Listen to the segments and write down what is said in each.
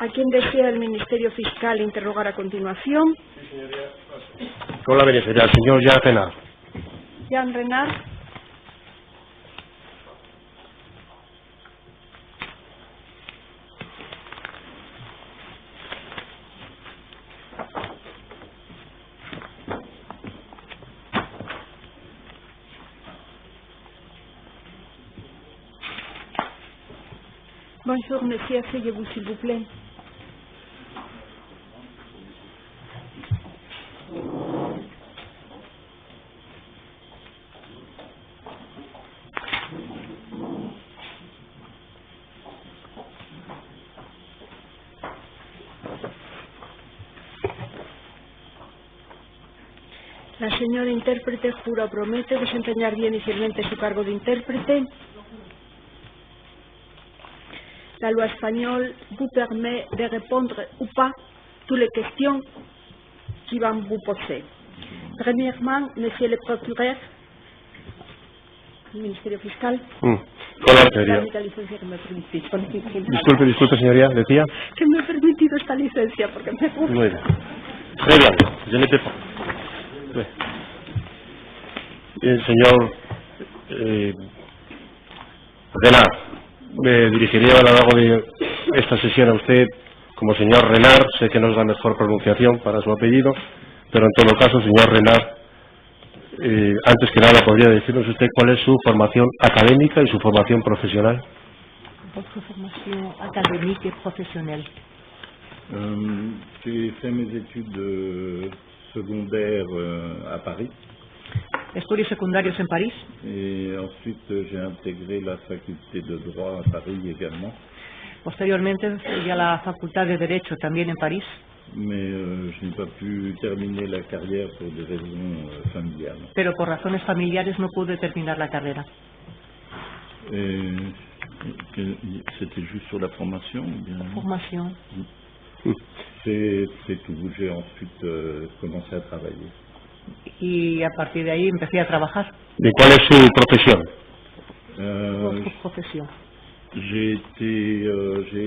¿A quién desea el Ministerio Fiscal interrogar a continuación? Sí, señoría. Con la sería el señor Jean Renard. Jean Renard. Bonjour, monsieur, asseyez-vous s'il vous plaît. La señora intérprete jura o promete desempeñar bien y fielmente su cargo de intérprete. La loi espagnole vous permet de répondre ou pas toutes les questions qui vont vous poser. Premièrement, monsieur le procureur, el Ministerio Fiscal. Con la señoría. Disculpe, señoría, decía. Que me ha permitido esta licencia porque me gusta. Muy bien. Très bien, je n'étais pas. El señor Renard, me dirigiré a lo largo de esta sesión a usted como señor Renard. Sé que no es la mejor pronunciación para su apellido, pero en todo caso, señor Renard, antes que nada, ¿podría decirnos usted cuál es su formación académica y su formación profesional? Votre formation académique et professionnelle. J'ai fait mes études secondaires à Paris. Estudios secundarios en París. Et ensuite, j'ai intégré la faculté de droit à Paris également. Posteriormente fui a la Facultad de Derecho también en París. Mais je n'ai pas pu terminer la carrière pour des raisons familiales. Pero por razones familiares no pude terminar la carrera. C'était juste sur la formation ou bien... Formation. C'est tout. J'ai ensuite commencé à travailler. Y a partir de ahí empecé a trabajar. ¿De cuál es su profesión? Votre profesión. J'ai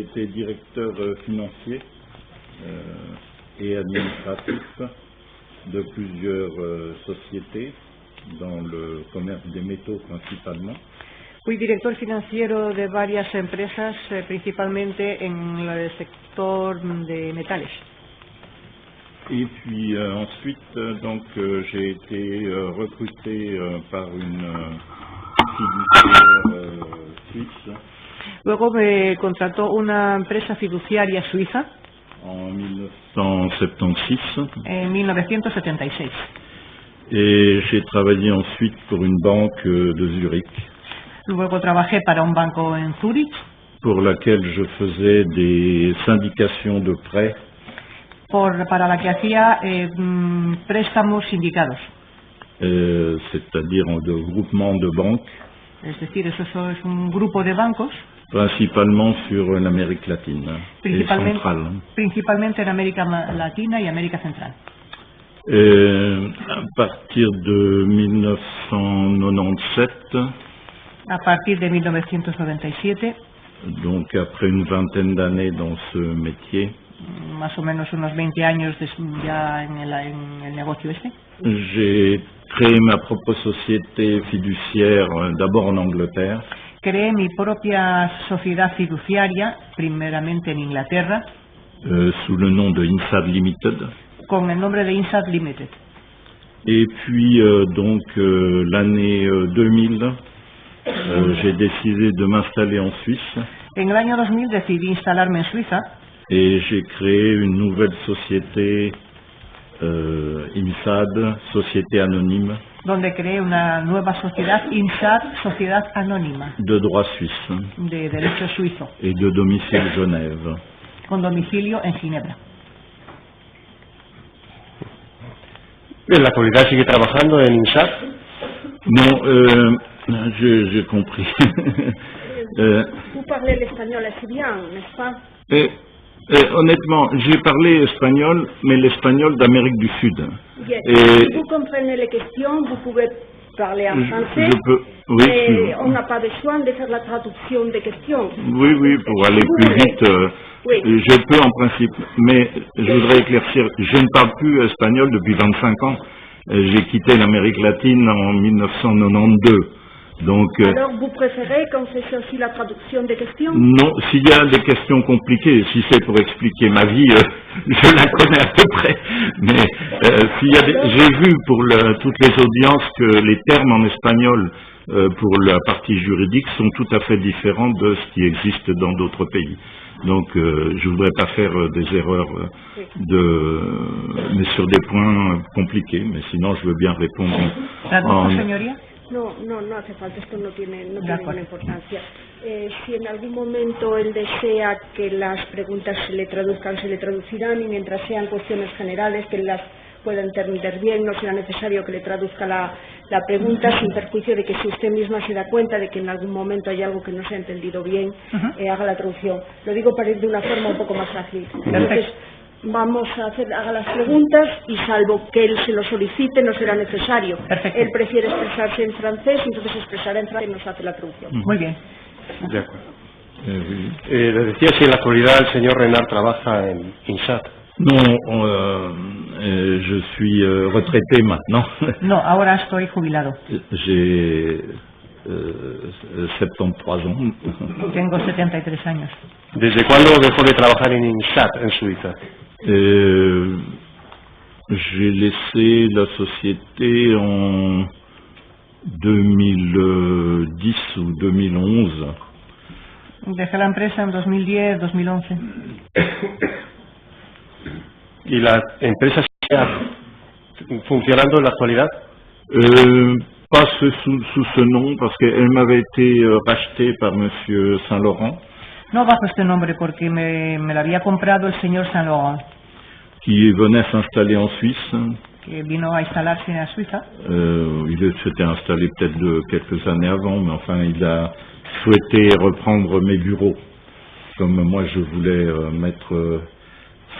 été directeur financier et administratif de plusieurs sociétés dans le commerce des métaux principalement. Fui director financiero de varias empresas, principalmente en el sector de metales. Et puis ensuite, j'ai été recruté par une fiduciaire suisse. Luego me contrató una empresa fiduciaria suiza. En 1976. En 1976. Et j'ai travaillé ensuite pour une banque de Zurich. Luego trabajé para un banco en Zurich. Pour laquelle je faisais des syndications de prêts. Para la que hacía préstamos sindicados. C'est-à-dire de groupements de banques. Es decir, eso es un grupo de bancos. Principalement sur l'Amérique latine et centrale. Principalmente en América Latina y América Central. À partir de 1997. A partir de 1997. Donc après une vingtaine d'années dans ce métier. Más o menos unos 20 años ya en el negocio este. J'ai créé ma propre société fiduciaire d'abord en Angleterre. Creé mi propia sociedad fiduciaria, primeramente en Inglaterra. Sous le nom de INSAD Limited. Con el nombre de INSAD Limited. Et puis l'année 2000, j'ai décidé de m'installer en Suisse. En el año 2000 decidí instalarme en Suiza. Et j'ai créé une nouvelle société INSAD, Société Anonyme. Donde creé una nueva sociedad, INSAD, Sociedad Anónima. De droit suisse. De derecho suizo. Et de domicile Genève. Con domicilio en Ginebra. ¿En la actualidad sigue trabajando en INSAD? Non, j'ai compris. Vous parlez l'espagnol assez bien, n'est-ce pas? Honnêtement, j'ai parlé espagnol, mais l'espagnol d'Amérique du Sud. Bien. Et vous comprenez les questions, vous pouvez parler en français, oui, et on n'a pas besoin de faire la traduction des questions. Oui, pour aller plus vite, Oui. Je peux en principe, mais je voudrais éclaircir, je ne parle plus espagnol depuis 25 ans. J'ai quitté l'Amérique latine en 1992. Donc, Alors, vous préférez qu'on fasse aussi la traduction des questions? non, s'il y a des questions compliquées, si c'est pour expliquer ma vie, je la connais à peu près. Mais s'il y a j'ai vu pour toutes les audiences que les termes en espagnol pour la partie juridique sont tout à fait différents de ce qui existe dans d'autres pays. Donc, je voudrais pas faire des erreurs mais sur des points compliqués. Mais sinon, je veux bien répondre en... No, no hace falta, esto no tiene ninguna importancia. Si en algún momento él desea que las preguntas se le traducirán, y mientras sean cuestiones generales que las pueda entender bien, no será necesario que le traduzca la pregunta, sin perjuicio de que si usted misma se da cuenta de que en algún momento hay algo que no se ha entendido bien, haga la traducción. Lo digo para ir de una forma un poco más fácil. Entonces, vamos a haga las preguntas y salvo que él se lo solicite no será necesario. Perfecto. Él prefiere expresarse en francés, entonces expresará en francés y nos hace la traducción. Muy bien. De acuerdo. Le decía si en la actualidad el señor Renard trabaja en INSAT. Non, je suis retraité maintenant. No, ahora estoy jubilado. J'ai 73 ans. Tengo 73 años. ¿Desde cuándo dejó de trabajar en INSAT en Suiza? J'ai laissé la société en 2010 ou 2011. Dejé la empresa en 2010, 2011. ¿Y la empresa sigue funcionando en la actualidad? Pas sous ce nom, parce qu'elle m'avait été rachetée par Monsieur Saint-Laurent. No bajo este nombre porque me la había comprado el señor Saint Laurent, qui venait s'installer en Suisse. que vino a instalarse en Suiza. Il s'était installé peut-être de quelques années avant, mais enfin il a souhaité reprendre mes bureaux. Comme moi je voulais mettre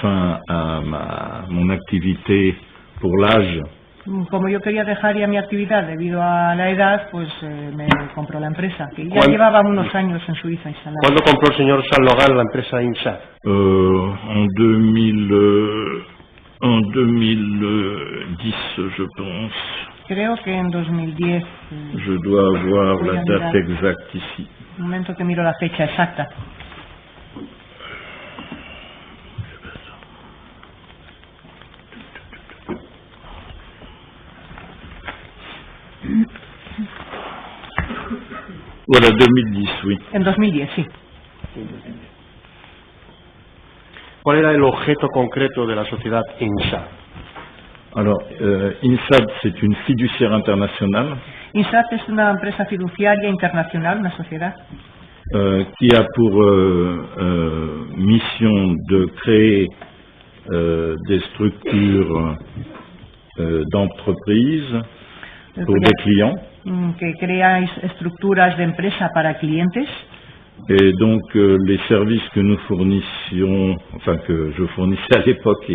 fin à mon activité pour l'âge. Como yo quería dejar ya mi actividad debido a la edad, pues me compró la empresa, que ya ¿Cuál? llevaba unos años en Suiza instalada. ¿Cuándo compró el señor Saint Laurent la empresa INSAT? En 2010, je pense. Creo que en 2010. Je dois avoir voy la a date mirar. exacte ici. Un momento que miro la fecha exacta. Voilà, 2010, oui. En 2010, sí. ¿Cuál era el objeto concreto de la sociedad INSAT? Alors, INSAT, c'est une fiduciaire internationale INSAT es una empresa fiduciaria internacional, una sociedad qui a pour mission de créer des structures d'entreprise pour des clients. que crea estructuras de empresa para clientes. Et donc les services que nous fournissions, enfin que je fournissais à l'époque,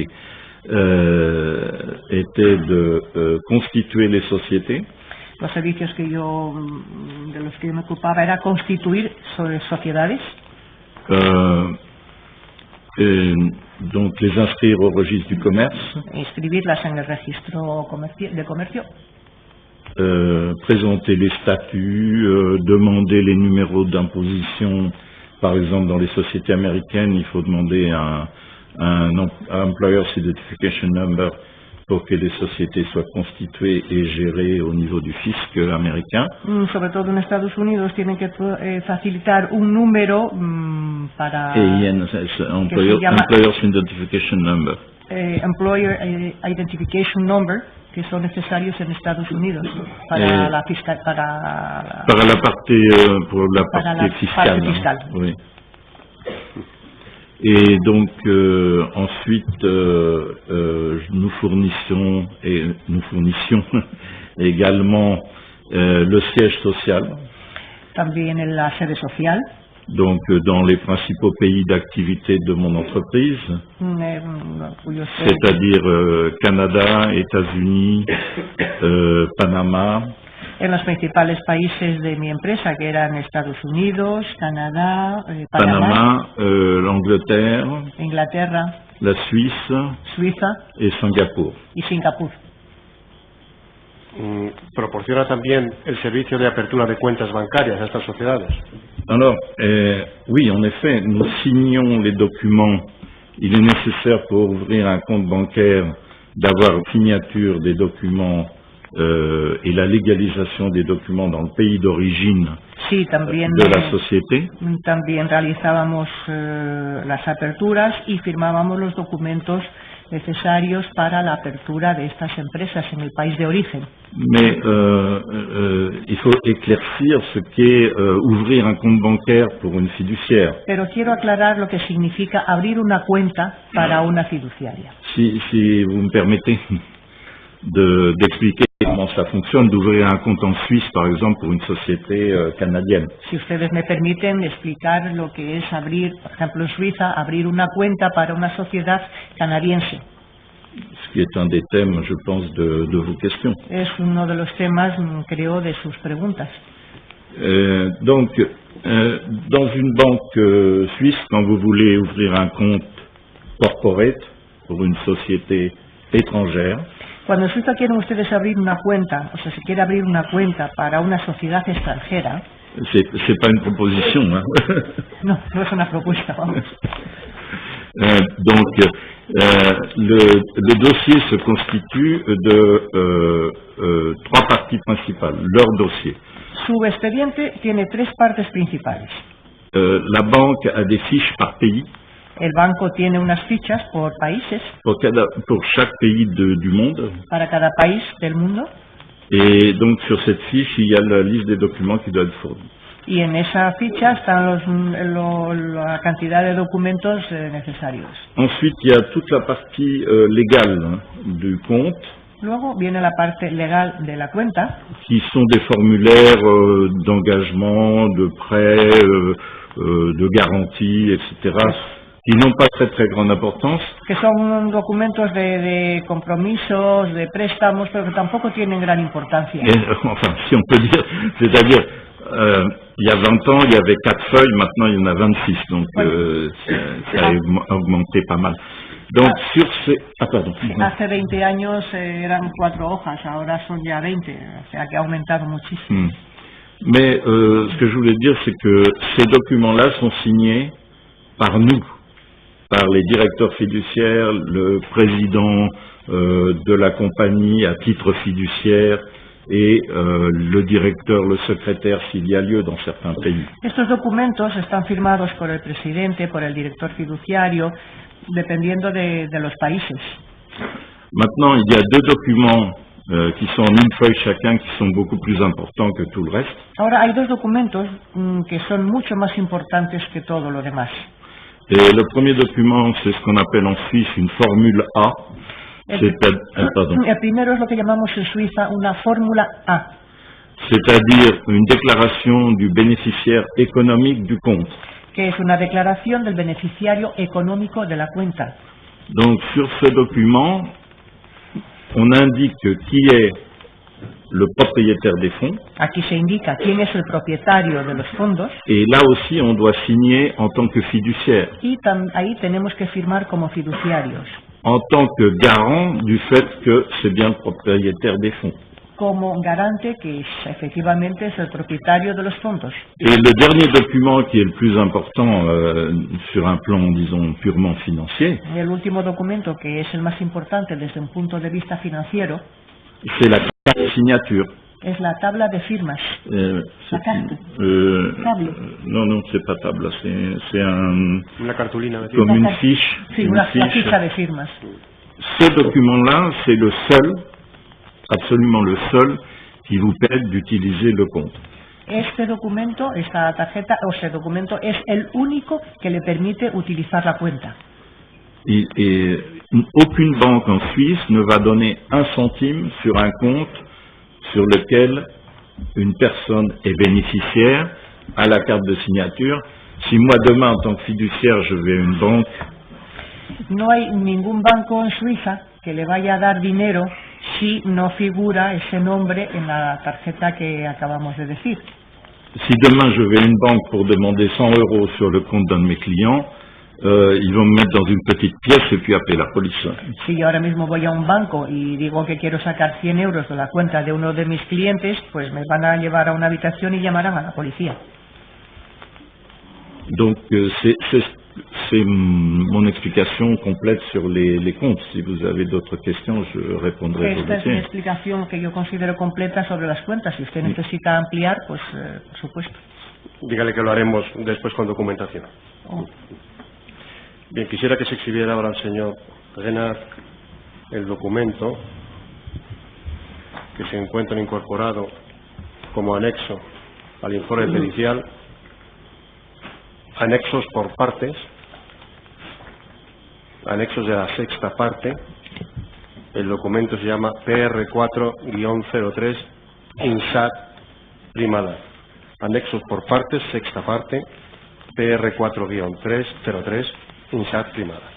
étaient de constituer les sociétés. Los servicios que de los que yo me ocupaba era constituir sociedades. Et donc les inscrire au registre du commerce. Inscribirlas en el registro de comercio. Présenter les statuts, demander les numéros d'imposition. Par exemple, dans les sociétés américaines, il faut demander un Employer's Identification Number pour que les sociétés soient constituées et gérées au niveau du fisc américain. Sobre todo en Estados Unidos tienen que facilitar un número para... EIN, Employer's Identification Number. Employer Identification Number, que son necesarios en Estados Unidos para la fiscal, pour la partie fiscale. Oui. Et donc ensuite nous fournissions également le siège social. También la sede social. Donc dans les principaux pays d'activité de mon entreprise, c'est-à-dire Canada, États-Unis, Panama, en los principales países de mi empresa, que eran Estados Unidos, Canadá, Panamá, l'Angleterre, Inglaterra, la Suisse Suiza et Singapour. y Singapur. ¿Proporciona también el servicio de apertura de cuentas bancarias a estas sociedades? Alors, oui, en effet, nous signons les documents. Il est nécessaire pour ouvrir un compte bancaire d'avoir une signature des documents et la légalisation des documents dans le pays d'origine Sí, también, de la société. también realizábamos las aperturas y firmábamos los documentos necesarios para la apertura de estas empresas en el país de origen. Mais il faut éclaircir ce qu'est ouvrir un compte bancaire pour une fiduciaire. Pero quiero aclarar lo que significa abrir una cuenta para una fiduciaria. Si vous me permettez d'expliquer comment ça fonctionne, d'ouvrir un compte en Suisse, par exemple, pour une société canadienne. Si ustedes me permiten explicar lo que es abrir, por ejemplo, en Suiza, abrir una cuenta para una sociedad canadiense. Ce qui est un des thèmes, je pense, de vos questions. Es uno de los temas, creo, de sus preguntas. Donc, dans une banque suisse, quand vous voulez ouvrir un compte corporate pour une société étrangère, Cuando en Suiza quieren ustedes abrir una cuenta, o sea, si quiere abrir una cuenta para una sociedad extranjera, c'est pas une proposition, hein. no es una propuesta, vamos. Donc, le dossier se constitue de trois parties principales, leur dossier. Su expediente tiene tres partes principales. La banque a des fiches par pays. El banco tiene unas fichas por países, Pour chaque pays du monde. para cada país del mundo, Et donc, sur cette fiche, il y a la liste des documents qui doivent être fournis. y en esa ficha están la cantidad de documentos necesarios. Ensuite, il y a toute la partie légale du compte, Luego viene la parte legal de la cuenta, qui sont des formulaires d'engagement, de prêt, de garantie, etc., qui n'ont pas très grande importance. que son documentos de compromisos, de préstamos, pero que tampoco tienen gran importancia. Et, enfin, si on peut dire, c'est-à-dire, il y a 20 ans, il y avait 4 feuilles, maintenant il y en a 26, donc ça a augmenté pas mal. Donc, sur ces... Ah, pardon. Hace 20 años eran 4 hojas, ahora son ya 20, o sea que ha aumentado muchísimo. Mais ce que je voulais dire, c'est que ces documents-là sont signés par nous, par les directeurs fiduciaires, le président de la compagnie à titre fiduciaire et le directeur, le secrétaire s'il y a lieu dans certains pays. Estos documentos están firmados por el presidente, por el director fiduciario, dependiendo de los países. Maintenant, il y a deux documents qui sont en une feuille chacun, qui sont beaucoup plus importants que tout le reste. Ahora, hay dos documentos que son mucho más importantes que todo lo demás. Et le premier document, c'est ce qu'on appelle en Suisse une formule A. El primero es lo que llamamos en Suiza una fórmula A. C'est-à-dire une déclaration du bénéficiaire économique du compte. Que es una declaración del beneficiario económico de la cuenta. Donc sur ce document, on indique qui est le propriétaire des fonds. Aquí se indica quién es el propietario de los fondos. Et là aussi, on doit signer en tant que fiduciaire. Y ahí tenemos que firmar como fiduciarios. En tant que garant du fait que c'est bien le propriétaire des fonds. Como garante que efectivamente es el propietario de los fondos. Et le dernier document qui est le plus important sur un plan, disons, purement financier, El último documento que es el más importante desde un punto de vista financiero c'est la carte de signature. es la tabla de firmas. La carta. Table. Non, c'est pas table, c'est un... Una cartulina. Comme une fiche. Sí, une la fiche. ficha de firmas. Ce document-là, c'est le seul, absolument le seul, qui vous permet d'utiliser le compte. Este documento, esta tarjeta, o este documento es el único que le permite utilizar la cuenta. Et aucune banque en Suisse ne va donner un centime sur un compte sur lequel une personne est bénéficiaire à la carte de signature. Si moi demain, en tant que fiduciaire, je vais à une banque, No hay ningún banco en Suiza que le vaya a dar dinero si no figura ese nombre en la tarjeta que acabamos de decir. Si demain je vais à une banque pour demander 100 € sur le compte d'un de mes clients, ils vont me mettre dans une petite pièce et puis appeler la police. Si yo ahora mismo voy a un banco y digo que quiero sacar 100 € de la cuenta de uno de mis clientes, pues me van a llevar a una habitación y llamarán a la policía. Donc c'est mon explication complète sur les comptes. Si vous avez d'autres questions, je répondrai Esta es mi volontiers. explicación que yo considero completa sobre las cuentas. Si usted necesita ampliar, pues por supuesto. Dígale que lo haremos después con documentación. Oh. Bien, quisiera que se exhibiera ahora al señor Renard el documento que se encuentra incorporado como anexo al informe pericial, anexos por partes, anexos de la sexta parte. El documento se llama PR4-03 INSAT Primada. Anexos por partes, sexta parte, PR4-03 INSAT Primada.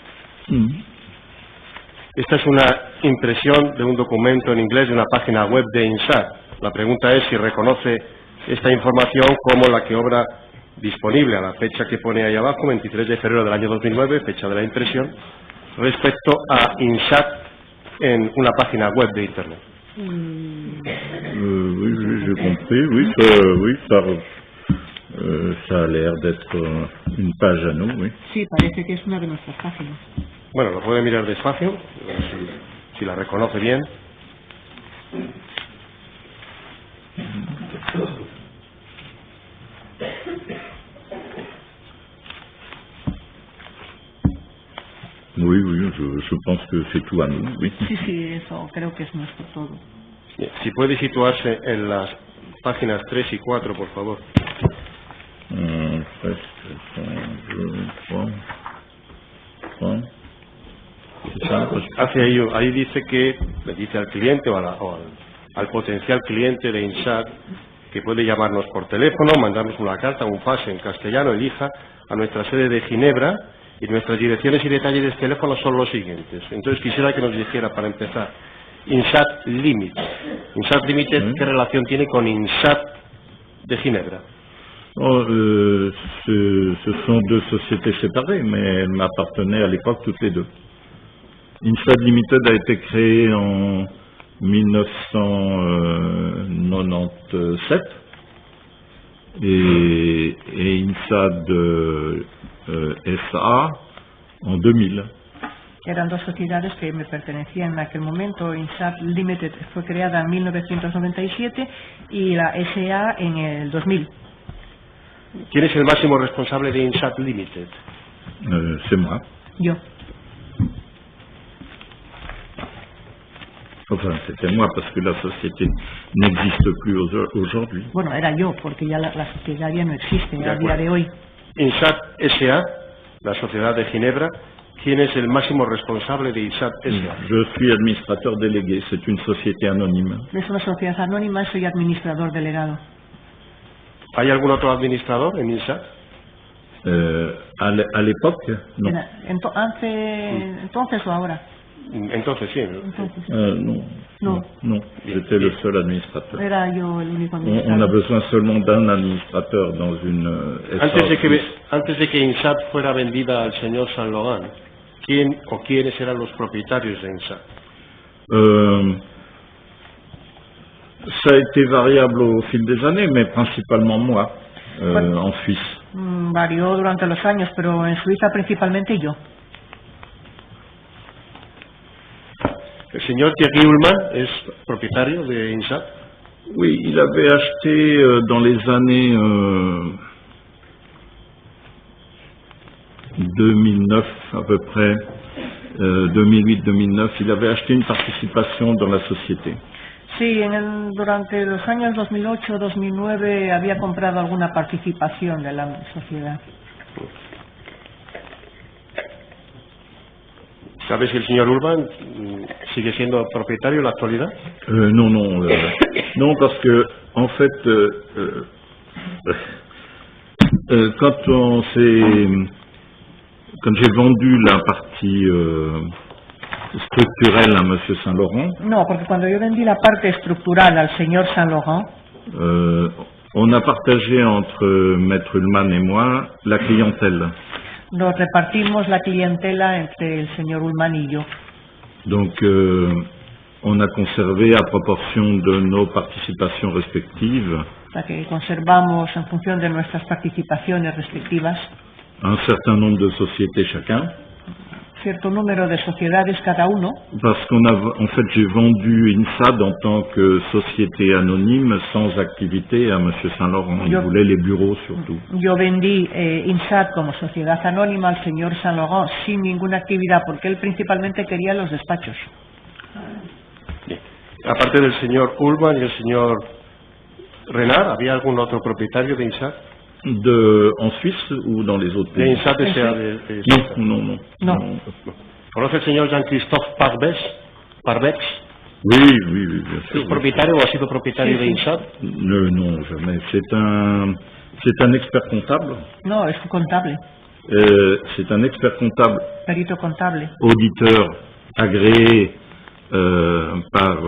Esta es una impresión de un documento en inglés de una página web de INSAT. La pregunta es si reconoce esta información como la que obra disponible a la fecha que pone ahí abajo, 23 de febrero del año 2009, fecha de la impresión, respecto a INSAT en una página web de Internet. Oui, j'ai compris. Oui, ça a l'air d'être une page à nous, oui. Sí, parece que es una de nuestras páginas. Bueno, lo puede mirar despacio, si la reconoce bien. Oui, je pense que c'est tout à nous, oui. Sí, eso creo que es nuestro todo. Bien, si puede situarse en las páginas 3 y 4, por favor. Ahí dice que le dice al cliente o al potencial cliente de INSAT que puede llamarnos por teléfono, mandarnos una carta, un fax en castellano, elija a nuestra sede de Ginebra, y nuestras direcciones y detalles de teléfono son los siguientes. Entonces quisiera que nos dijera, para empezar, INSAT Limited. INSAT Limited, ¿qué relación tiene con INSAT de Ginebra? Ce sont deux sociétés séparées, mais elles m'appartenaient à l'époque toutes les deux. INSAT Limited a été créé en 1997 et INSAT SA en 2000. Eran dos sociedades que me pertenecían en aquel momento. INSAT Limited fue creada en 1997 y la SA en el 2000. ¿Quién es el máximo responsable de INSAT Limited? C'est moi. Yo. Enfin, c'était moi parce que la société n'existe plus aujourd'hui. Bueno, era yo, porque ya la sociedad ya no existe a día de hoy. INSAT SA, la sociedad de Ginebra, ¿quién es el máximo responsable de INSAT SA? Je suis administrateur délégué, c'est une société anonyme. Es una sociedad anónima, soy administrador delegado. ¿Hay algún otro administrador en INSAT? À l'époque, non. Entonces o ahora. Entonces sí. Non, j'étais le seul administrateur. Era yo el único administrador. On a besoin seulement d'un administrateur dans une Antes de que INSAT fuera vendida al señor Saint Laurent, ¿quién o quiénes eran los propietarios de INSAT? Ça a été variable au fil des années, mais principalement moi, en Suisse. Varió durante los años, pero en Suiza principalmente yo. ¿El señor Thierry Ullmann es propietario de INSAT? Oui, il avait acheté dans les années 2009 à peu près, 2008-2009, il avait acheté une participation dans la société. Sí, durante los años 2008-2009 había comprado alguna participación de la sociedad. ¿Sabe si el señor Ullmann sigue siendo propietario en la actualidad? Non, parce que en fait, quand j'ai vendu la partie structurelle à M. Saint-Laurent, No, porque cuando yo vendí la parte estructural al señor Saint Laurent, on a partagé entre Maître Ullmann et moi la clientèle. nos repartimos la clientela entre el señor Ullmann y yo. Donc, on a conservé à proportion de nos participations respectives O sea que conservamos en función de nuestras participaciones respectivas un certain nombre de sociétés chacun, cierto número de sociedades cada uno, parce en fait, j'ai vendu INSAD en tant que société anonyme sans activité à M. Saint-Laurent. Il voulait les bureaux surtout. Yo vendí INSAT como sociedad anónima al señor Saint Laurent sin ninguna actividad, porque él principalmente quería los despachos. Bien. Aparte del señor Ullmann y el señor Renard, ¿había algún otro propietario de INSAT? En Suisse ou dans les autres De pays? INSAT Non. ¿Conoce el señor Jean-Christophe Parbex? Oui, bien sûr. ¿Es propietario o ha sido propietario de INSAT? Non, jamais. C'est un expert comptable. No, es contable, C'est un expert comptable, perito contable. auditeur agréé par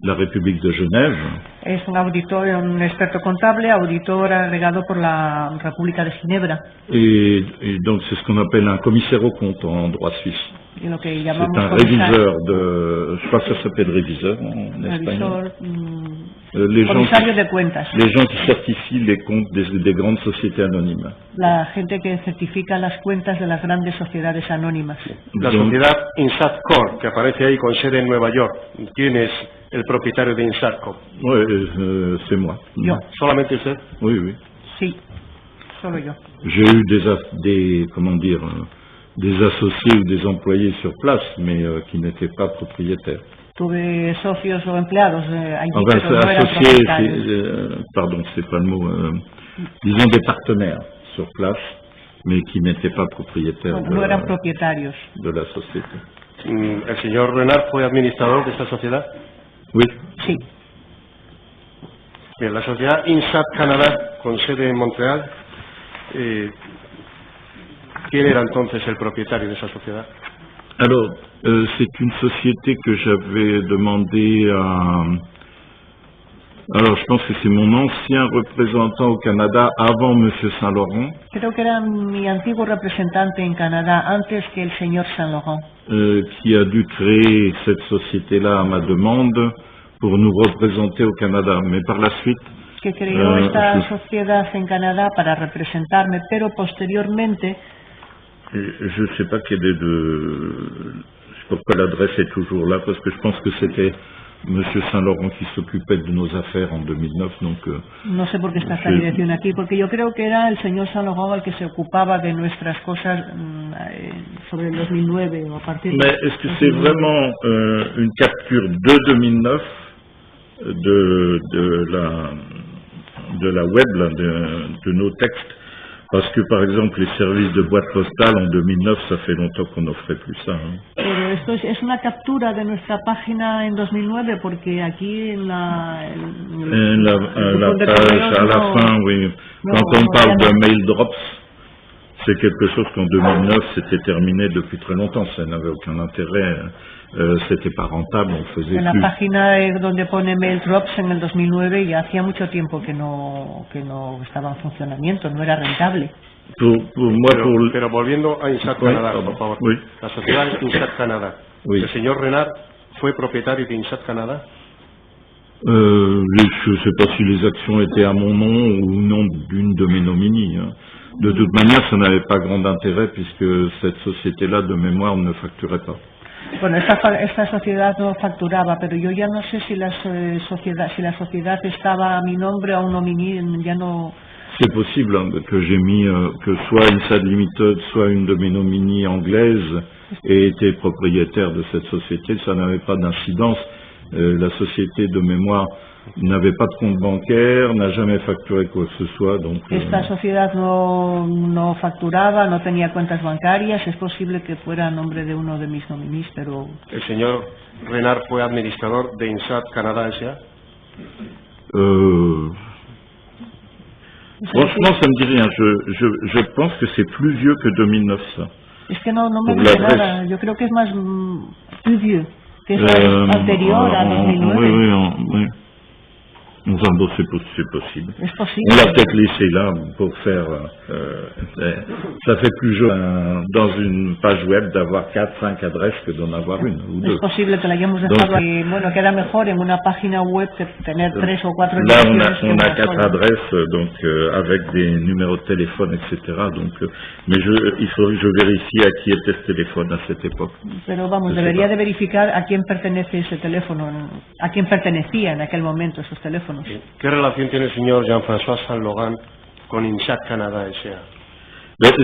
la République de Genève. Es un auditor, un experto contable, auditor agregado por la República de Ginebra. Et donc c'est ce qu'on appelle un commissaire aux comptes en droit suisse. Y lo que C'est llamamos un réviseur je crois que ça s'appelle réviseur en espagnol. Comisario de cuentas. Les gens qui certifient les comptes des grandes sociétés anonymes. La gente que certifica las cuentas de las grandes sociedades anónimas. La sociedad INSAT Corp, que aparece ahí con sede en Nueva York. ¿Quién es el propietario de INSAT Corp? Oui, c'est moi. Yo. ¿Solamente usted? Oui. Sí, solo yo. J'ai eu des associés ou des employés sur place, mais qui n'étaient pas propriétaires. Tuve socios o empleados allí, Enfin, pero no eran associés, propietarios. pardon, c'est pas le mot, disons des partenaires sur place, mais qui n'étaient pas propriétaires No eran propietarios. de la société. ¿El señor Renard fue administrador de esta sociedad? Oui. Sí. Bien, la sociedad INSAT Canadá, con sede en Montreal, ¿quién era entonces el propietario de esa sociedad? Alors, c'est une société que j'avais demandé à... Alors, je pense que c'est mon ancien représentant au Canada avant M. Saint-Laurent, Creo que era mi antiguo representante en Canadá antes que el señor Saint Laurent, qui a dû créer cette société-là à ma demande pour nous représenter au Canada. Mais par la suite, que creó esta sociedad en Canadá para representarme, pero posteriormente je ne sais pas quelle est je sais pas pourquoi l'adresse est toujours là, parce que je pense que c'était M. Saint-Laurent qui s'occupait de nos affaires en 2009, donc... no sé por qué está esta dirección aquí, porque yo creo que era el señor Saint Laurent el que se ocupaba de nuestras cosas sobre el 2009 o a partir Mais est-ce que c'est vraiment une capture de 2009 de la web, là, de nos textes? Parce que, par exemple, les services de boîte postale en 2009, ça fait longtemps qu'on n'offrait plus ça. Pero esto es una captura de nuestra página en 2009, porque aquí en la page, à la fin, oui. Quand on parle de mail drops, c'est quelque chose qu'en 2009, c'était terminé depuis très longtemps. Ça n'avait aucun intérêt. C'était pas rentable, on faisait en la plus. página donde pone mail drops en el 2009 ya hacía mucho tiempo que no estaba en funcionamiento, no era rentable. Pero volviendo a INSAT Canadá, por favor. Oui. La sociedad INSAT Canadá. Oui. ¿El señor Renard fue propietario de INSAT Canadá? Je ne sais pas si les actions étaient à mon nom ou au nom d'une de mes nominis. De toute manière, ça n'avait pas grand intérêt puisque cette société-là, de mémoire, ne facturait pas. Bueno, esta sociedad no facturaba, pero yo ya no sé si la sociedad estaba a mi nombre o a un nomini, ya no... C'est possible que j'ai mis que soit INSAD Limited, soit une de mes nominis anglaises ait été propriétaire de cette société. Ça n'avait pas d'incidence. La société de mémoire n'avait pas de compte bancaire, n'a jamais facturé quoi que ce soit. Donc, Esta sociedad no facturaba, no tenía cuentas bancarias. Es posible que fuera a nombre de uno de mis nominis, pero... ¿El señor Renard fue administrador de INSAT Canadá S.A.? Franchement, ça me dit rien. Je pense que c'est plus vieux que 2009, ça. Es que no me dice nada. Yo creo que es más plus vieux, que es más anterior a 2009. Oui. Enfin bon, c'est possible. Es posible. On l'a peut-être laissé là pour faire... ça fait plus joli dans une page web d'avoir 4-5 adresses que d'en avoir une ou deux. Es posible que la hayamos dejado ahí. Bueno, queda mejor en una página web que tener 3 o 4 Là, on a 4 adresses, donc avec des numéros de téléphone, etc. Donc, mais je vérifie à qui était ce téléphone à cette époque. Pero vamos, debería de verificar a quién pertenece ese teléfono, a quién pertenecía en aquel momento esos teléfonos. ¿Qué relación tiene el señor Jean-François Saint-Laurent con INSAT Canada S.A.?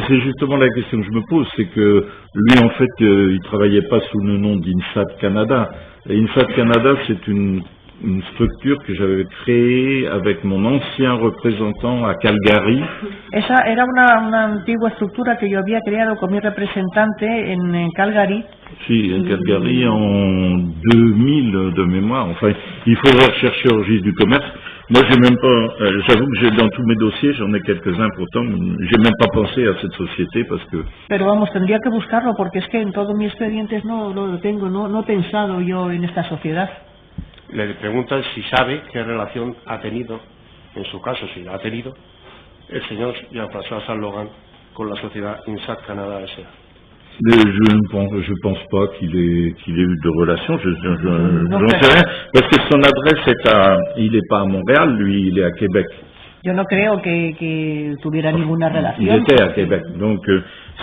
C'est justement la question que je me pose, c'est que lui, en fait, il travaillait pas sous le nom d'INSAT Canada. Et INSAT Canada, c'est une structure que j'avais créée avec mon ancien représentant à Calgary. Esa era una antigua estructura que yo había creado con mi representante en Calgary. Sí, en Calgary en 2000 de mémoire. Enfin, il faudrait rechercher au registre du commerce. Moi, j'ai même pas, j'avoue que dans tous mes dossiers, j'en ai quelques-uns pourtant, j'ai même pas pensé à cette société parce que... Pero vamos, tendría que buscarlo porque es que en todos mis expedientes no lo tengo, no he pensado yo en esta sociedad. Le preguntan si sabe qué relación ha tenido, en su caso si la ha tenido, el señor Jean-François Saint-Laurent con la sociedad INSAT Canada S.A. Je pense pas qu'il ait eu de relation, j'en sais rien, parce que son adresse il est pas à Montréal, lui, il est à Québec. Yo no creo que tuviera ninguna relación. Il était à Québec, donc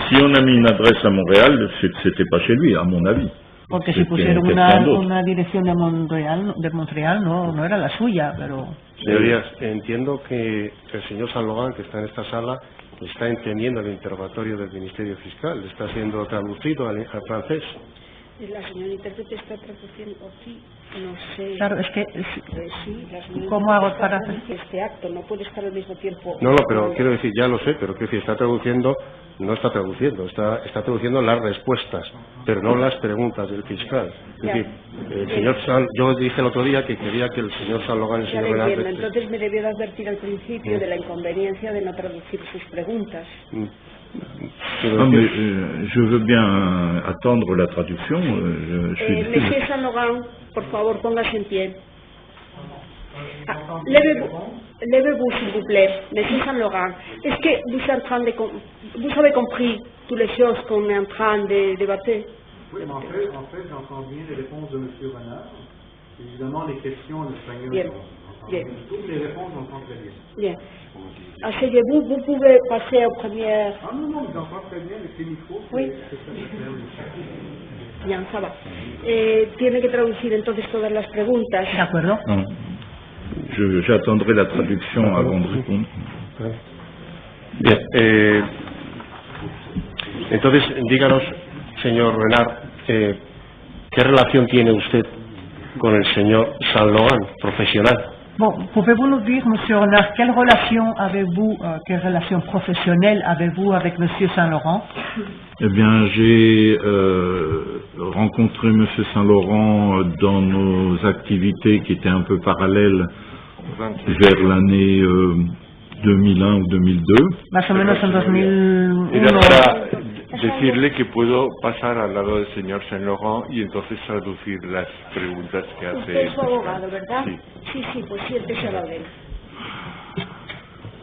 si on a mis une adresse à Montréal, c'était pas chez lui, à mon avis. Porque si pusieron una dirección de Montreal no era la suya, pero... Señorías, entiendo que el señor Saint-Laurent, que está en esta sala, está entendiendo el interrogatorio del Ministerio Fiscal, está siendo traducido al francés. La señora intérprete está traduciendo, sí, no sé. Claro, es que... sí, la señora ¿Cómo hago para hacer? Este acto no puede estar al mismo tiempo... No, pero quiero decir, ya lo sé, pero que si está traduciendo, no está traduciendo, está traduciendo las respuestas, pero no las preguntas del fiscal. Es decir, el señor yo dije el otro día que quería que el señor Saint-Laurent y el señor Renard... Entonces me debió de advertir al principio de la inconveniencia de no traducir sus preguntas. Non, mais je veux bien attendre la traduction. Monsieur Saint-Laurent, por favor, póngase en pie. Levez-vous, s'il vous plaît, Monsieur Saint-Laurent. Est-ce que vous avez compris toutes les choses qu'on est en train de débattre? Oui, mais en fait, j'entends bien les réponses de Monsieur Renard. Évidemment, les questions en espagnol. Bien. Toutes les réponses, j'entends très bien. Bien. Asseyez-vous, vous pouvez passer aux premières... Ah non, j'entends très bien, mais c'est micro. Oui. Bien, ça va. Tiene que traducir entonces todas las preguntas. De acuerdo. J'attendrai la traduction avant de répondre. Bien. Entonces, díganos, señor Renard, ¿qué relación tiene usted con el señor Saint-Laurent, profesional? Bon, pouvez-vous nous dire, Monsieur Renard, quelle relation professionnelle avez-vous avec Monsieur Saint-Laurent? Eh bien, j'ai rencontré Monsieur Saint-Laurent dans nos activités qui étaient un peu parallèles vers l'année 2001 ou 2002. Más o menos en 2001. Era para decirle que puedo pasar al lado del señor Saint-Laurent y entonces traducir las preguntas que hace. Usted es su abogado, ¿verdad? Sí, pues siéntese a la de él.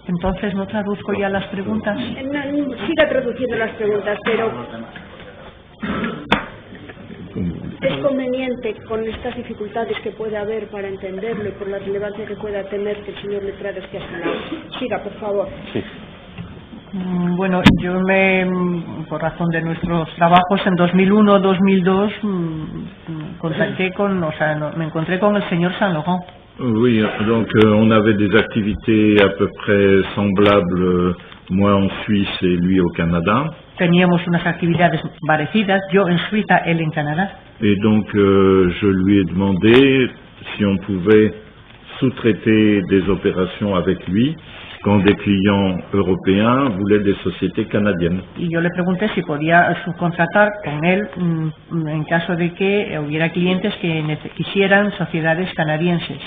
Entonces, ¿no traduzco ya las preguntas? Siga traduciendo las preguntas, pero es conveniente con estas dificultades que puede haber para entenderlo y por la relevancia que pueda tener que el señor letrado esté a su lado. Siga, por favor. Sí. Bueno, yo por razón de nuestros trabajos en 2001-2002 me encontré con el señor Saint-Laurent. Oui, donc on avait des activités à peu près semblables, moi en Suisse et lui au Canada. Teníamos unas actividades parecidas, yo en Suiza, él en Canadá. Et donc je lui ai demandé si on pouvait sous-traiter des opérations avec lui quand des clients européens voulaient des sociétés canadiennes. Y yo le pregunté si podía subcontratar con él en caso de que hubiera clientes que quisieran sociedades canadienses.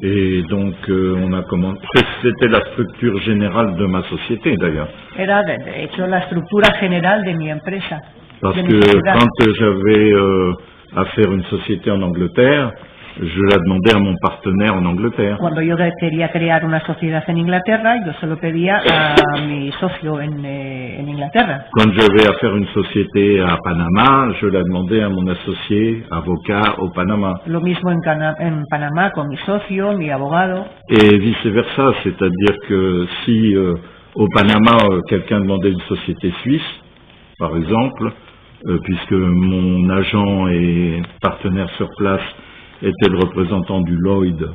Et donc, on a commencé. C'était la structure générale de ma société, d'ailleurs. Era, de hecho, la estructura general de mi empresa. Parce de mi que sociedad. quand j'avais à faire une société en Angleterre, je la demandais à mon partenaire en Angleterre. Cuando yo quería crear una sociedad en Inglaterra, yo se lo pedía a mi socio en Inglaterra. Quand j'avais à faire une société à Panama, je la demandais à mon associé avocat au Panama. Lo mismo en Panamá con mi socio, mi abogado. Et vice-versa, c'est-à-dire que si au Panama, quelqu'un demandait une société suisse, par exemple, puisque mon agent et partenaire sur place était le représentant du Lloyd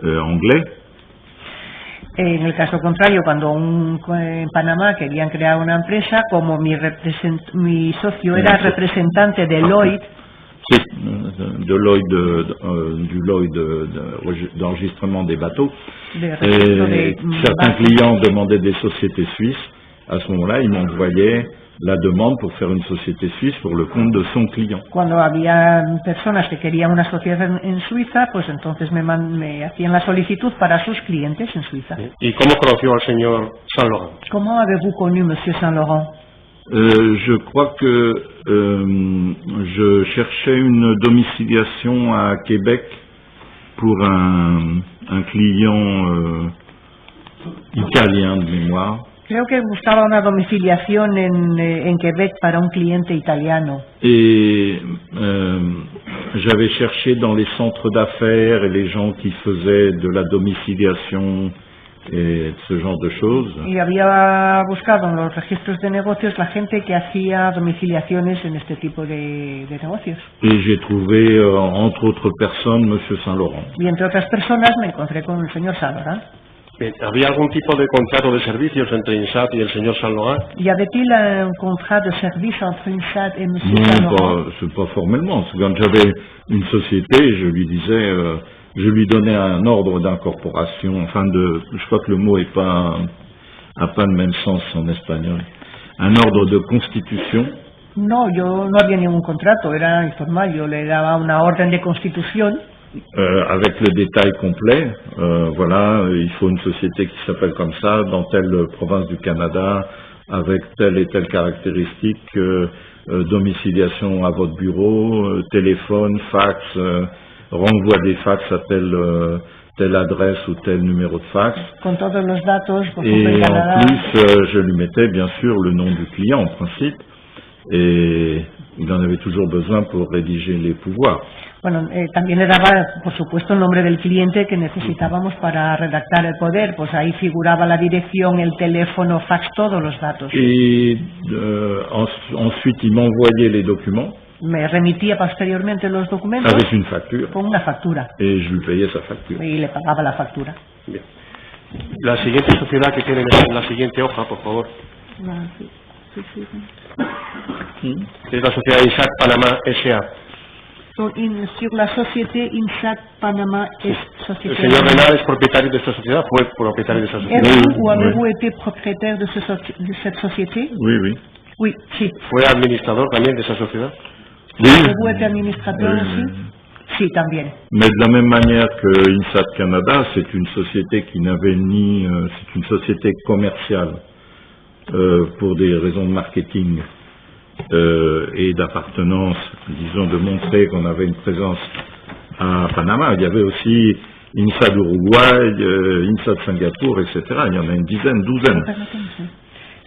anglais. En el caso contrario, cuando en Panamá querían crear una empresa, como mi socio era representante de Lloyd, de Lloyd, du Lloyd d'enregistrement des bateaux, certains clients demandaient des sociétés suisses. À ce moment-là, ils m'envoyaient la demande pour faire une société suisse pour le compte de son client. Cuando había personas que querían una sociedad en Suiza, pues entonces me hacían la solicitud para sus clientes en Suiza. ¿Y cómo conoció al señor Saint Laurent? ¿Cómo avez-vous connu Monsieur Saint Laurent? Je crois que je cherchais une domiciliation à Québec pour un client italien de mémoire. Creo que buscaba una domiciliación en Québec para un cliente italiano. Et j'avais cherché dans les centres d'affaires et les gens qui faisaient de la domiciliation et ce genre de choses. Y había buscado en los registros de negocios la gente que hacía domiciliaciones en este tipo de negocios. Et j'ai trouvé, entre autres personnes, Monsieur Saint Laurent. Y entre otras personas me encontré con el señor Saint Laurent. ¿Había algún tipo de contrato de servicios entre INSAT y el señor Saint Laurent? Y avait-il un contrat de service entre INSAT et Monsieur Saint Laurent? Non, pas formellement. Quand j'avais une société, je lui disais, je lui donnais un ordre d'incorporation, enfin je crois que le mot a pas le même sens en espagnol. Un ordre de constitution. No, yo no había ningún contrato, era informal. Yo le daba una orden de constitución. Avec le détail complet, voilà, il faut une société qui s'appelle comme ça, dans telle province du Canada, avec telle et telle caractéristique, domiciliation à votre bureau, téléphone, fax, renvoi des fax à telle adresse ou tel numéro de fax. Con todos los datos, et en plus, je lui mettais bien sûr le nom du client en principe, et il en avait toujours besoin pour rédiger les pouvoirs. Bueno, también le daba, por supuesto, el nombre del cliente que necesitábamos para redactar el poder. Pues ahí figuraba la dirección, el teléfono, fax, todos los datos. Et ensuite, il m'envoyait les documents. Me remitía posteriormente los documentos. Avec une facture. Con una factura. Et je lui payais sa facture. Y le pagaba la factura. Bien. La siguiente sociedad que tienen es la siguiente hoja, por favor. Es la sociedad INSAT Panamá S.A. Sur la société INSAT Panama es société. El señor Renard es propietario de esta sociedad, fue propietario de esa sociedad. ¿Êtes-vous ou avez-vous été propriétaire de cette société? Oui, oui. Oui, sí. ¿Fue administrador también de esa sociedad? ¿Avez-vous été administrateur aussi? Sí, también. Mais de la même manière que INSAT Canada, c'est une société qui n'avait ni... c'est une société commerciale pour des raisons de marketing. Et d'appartenance, disons, de montrer qu'on avait une présence à Panama. Il y avait aussi INSAT Uruguay, INSAT Singapour, etc. Il y en a une dizaine, douzaine.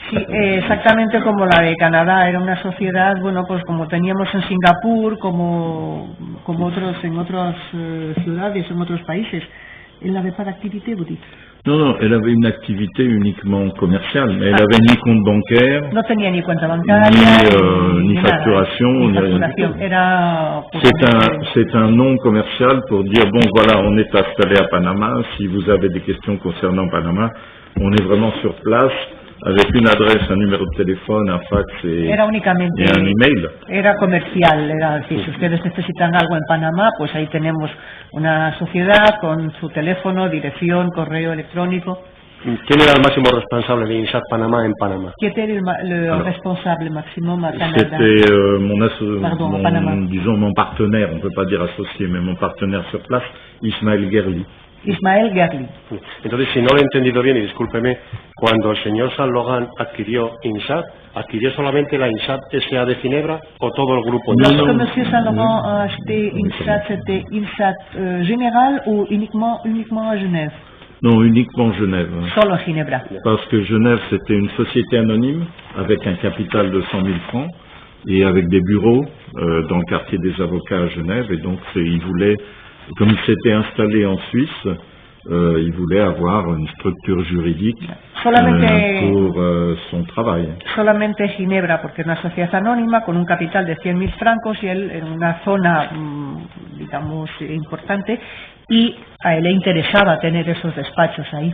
Sí, exactamente como la de Canadá, era una sociedad, bueno, pues como teníamos en Singapur, como otros en otras ciudades, en otros países. Elle n'avait pas d'activité, vous dites? Non, elle avait une activité uniquement commerciale, mais elle avait ni compte bancaire, no tenía ni cuenta bancaria, ni facturation, ni rien du tout. C'est un nom commercial pour dire, bon voilà, on est installé à Panama, si vous avez des questions concernant Panama, on est vraiment sur place, avec une adresse, un numéro de téléphone, un fax et un email. Era comercial, era decir, si ustedes necesitan algo en Panamá, pues ahí tenemos una sociedad con su teléfono, dirección, correo electrónico. ¿Quién era el máximo responsable de INSAT Panamá en Panamá? Qui était le responsable maximum à Canada? C'était disons mon partenaire, on ne peut pas dire associé, mais mon partenaire sur place, Ismaël Gerli. Ismael Gerli. Entonces, si no lo he entendido bien, y discúlpeme, cuando el señor Saint Laurent adquirió INSAT, ¿adquirió solamente la INSAT SA de Ginebra o todo el grupo Lorsque INSAT? M. Saint Laurent a acheté INSAT, c'était INSAT général ou uniquement à Genève? Non, uniquement Genève. Solo Ginebra. Parce que Genève, c'était une société anonyme avec un capital de 100 000 francs et avec des bureaux dans le quartier des avocats à Genève. Et donc, il voulait, comme il s'était installé en Suisse, il voulait avoir une structure juridique pour son travail. Solamente Ginebra, porque es una sociedad anónima con un capital de 100.000 francos y él en una zona, digamos, importante, y a él le interesaba tener esos despachos ahí.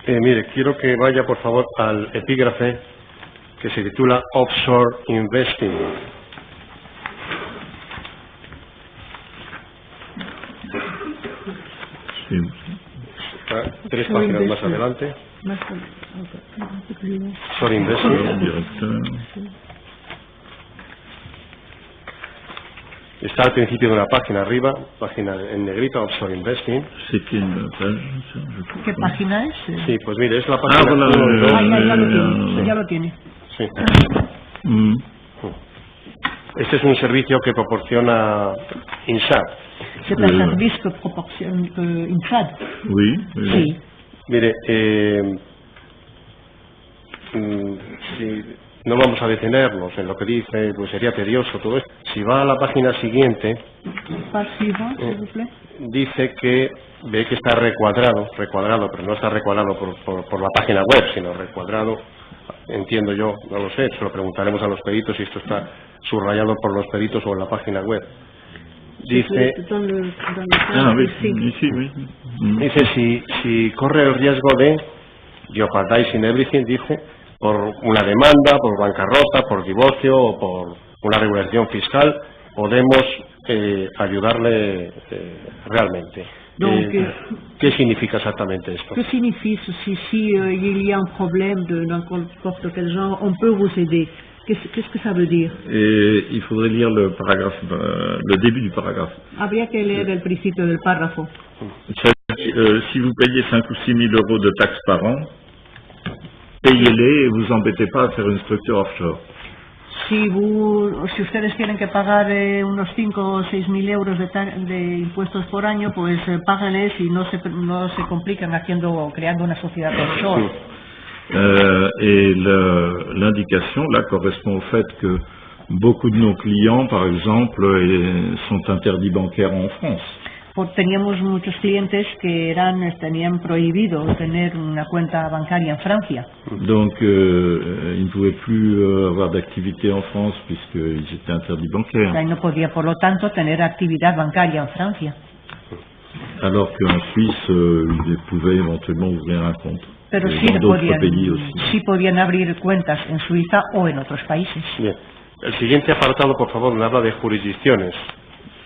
Mire, quiero que vaya por favor al epígrafe que se titula Offshore Investing. Sí. Tres páginas más adelante. Offshore Investing. Está al principio de una página arriba, página en negrita, Offshore Investing. ¿Qué página es? Sí, pues mire, es la página ya lo tiene. Sí. Este es un servicio que proporciona INSAT. C'est un service que proportionne INSAT. Oui. Sí. Mire, si no vamos a detenernos en lo que dice, pues sería tedioso todo esto. Si va a la página siguiente, dice que ve que está recuadrado, pero no está recuadrado por la página web, sino recuadrado, entiendo yo, no lo sé, se lo preguntaremos a los peritos si esto está subrayado por los peritos o en la página web. Dice, dice si corre el riesgo de jeopardizing everything, dice, por una demanda, por bancarrota, por divorcio o por una regulación fiscal, podemos ayudarle realmente. ¿Qué significa exactamente esto? Que signifie ceci? Si il y a un problème de n'importe quel genre, on peut vous aider. Qu'est-ce que ça veut dire? Et il faudrait lire le paragraphe, le début du paragraphe. Habría que leer el principio del párrafo. Si vous payez 5 ou 6 000 euros de taxes par an, payez-les et vous embêtez pas à faire une structure offshore. Si ustedes tienen que pagar unos 5 o 6 mil euros de impuestos por año, pues páguenles y no se complican creando una sociedad offshore. Et l'indication là correspond au fait que beaucoup de nos clients, par exemple, sont interdits bancaires en France. Teníamos muchos clientes que tenían prohibido tener una cuenta bancaria en Francia. Donc, ils ne pouvaient plus avoir d'activité en France puisqu'ils étaient interdits bancaires. No podía, por lo tanto, tener actividad bancaria en Francia. Alors qu'en Suisse, ils pouvaient éventuellement ouvrir un compte. Pero sí podían abrir cuentas en Suiza o en otros países. Bien. El siguiente apartado, por favor, me habla de jurisdicciones.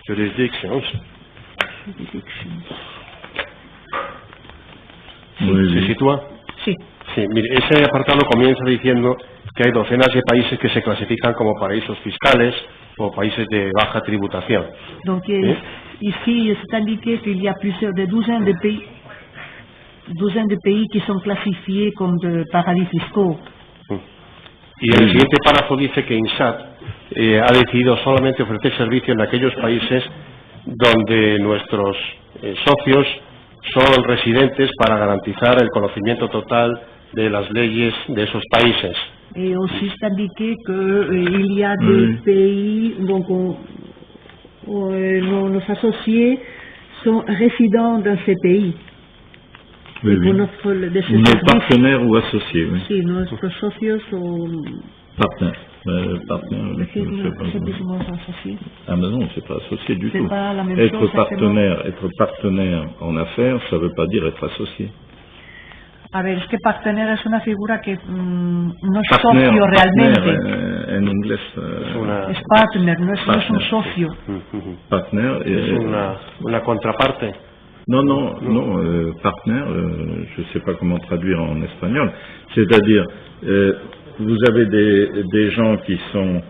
Jurisdictions. ¿Se sitúa? Sí. Sí, mire, ese apartado comienza diciendo que hay docenas de países que se clasifican como paraísos fiscales o países de baja tributación. Donc, ici, c'est indiqué qu'il y a douzaines de pays qui sont classifiés comme de paradis fiscaux. Y el siguiente párrafo dice que INSAT ha decidido solamente ofrecer servicio en aquellos países donde nuestros socios son residentes para garantizar el conocimiento total de las leyes de esos países. Et aussi c'est indiqué qu'il y a des pays, donc nos associés sont résidents dans ces pays. Oui. Nos partenaires ou associés. Oui. Sí, nuestros socios o partenaires. Ah mais non, c'est pas associé du tout. Être partenaire en affaires, ça veut pas dire être associé. A ver, es que partenaire es una figura que no es socio realmente. En inglés es partner, no es un socio. Partner es una contraparte. Non, partenaire, je ne sais pas comment traduire en espagnol. C'est-à-dire, vous avez des gens qui sont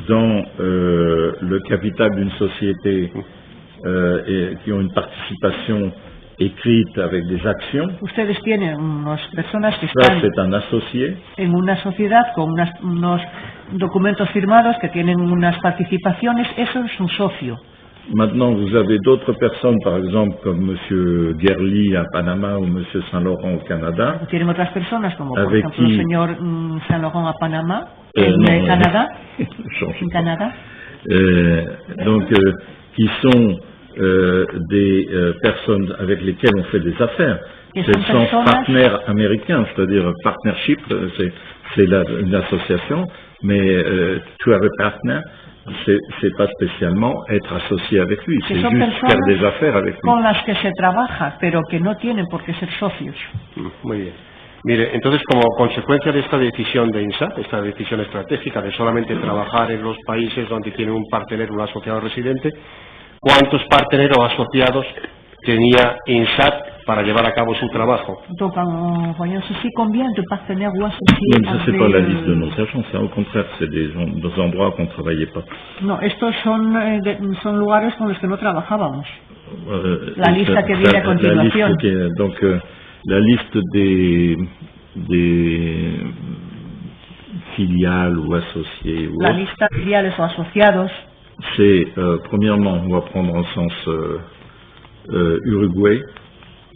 dans le capital d'une société et qui ont une participation écrite avec des actions. Ustedes tienen unas personas que Ça, están c'est un associé. en una sociedad con unos documentos firmados que tienen unas participaciones, eso es un socio. Maintenant, vous avez d'autres personnes, par exemple, comme M. Gerli à Panama ou M. Saint-Laurent au Canada. Tienen otras personas, como por Avec ejemplo qui- el señor Saint Laurent a Panamá, non, Canadá, change en pas. Canadá, Donc, qui sont des personnes avec lesquelles on fait des affaires. Et C'est sont le sens personas- partenaire américain, c'est-à-dire partnership, c'est une association, mais to have a partner, c'est pas spécialement être associé avec lui, que c'est son juste faire personas des affaires avec lui. con las que se trabaja, pero que no tienen por qué ser socios. Muy bien. Mire, entonces, como consecuencia de esta decisión de INSAT, esta decisión estratégica de solamente trabajar en los países donde tiene un partener, un asociado residente, ¿cuántos parteneros o asociados tenía INSAT para llevar a cabo su trabajo? Donc, en voyant ceci, combien de partenaires ou associés Oui, mais ça, c'est pas la avaient, liste de nos agences, hein. Au contraire, c'est des endroits qu'on travaillait pas. No, estos son lugares con los que no trabajábamos. La Et lista que viene a continuación. La liste donc, la liste des filiales ou associés ou La autres, lista de filiales o asociados, c'est premièrement, on va prendre en sens Uruguay.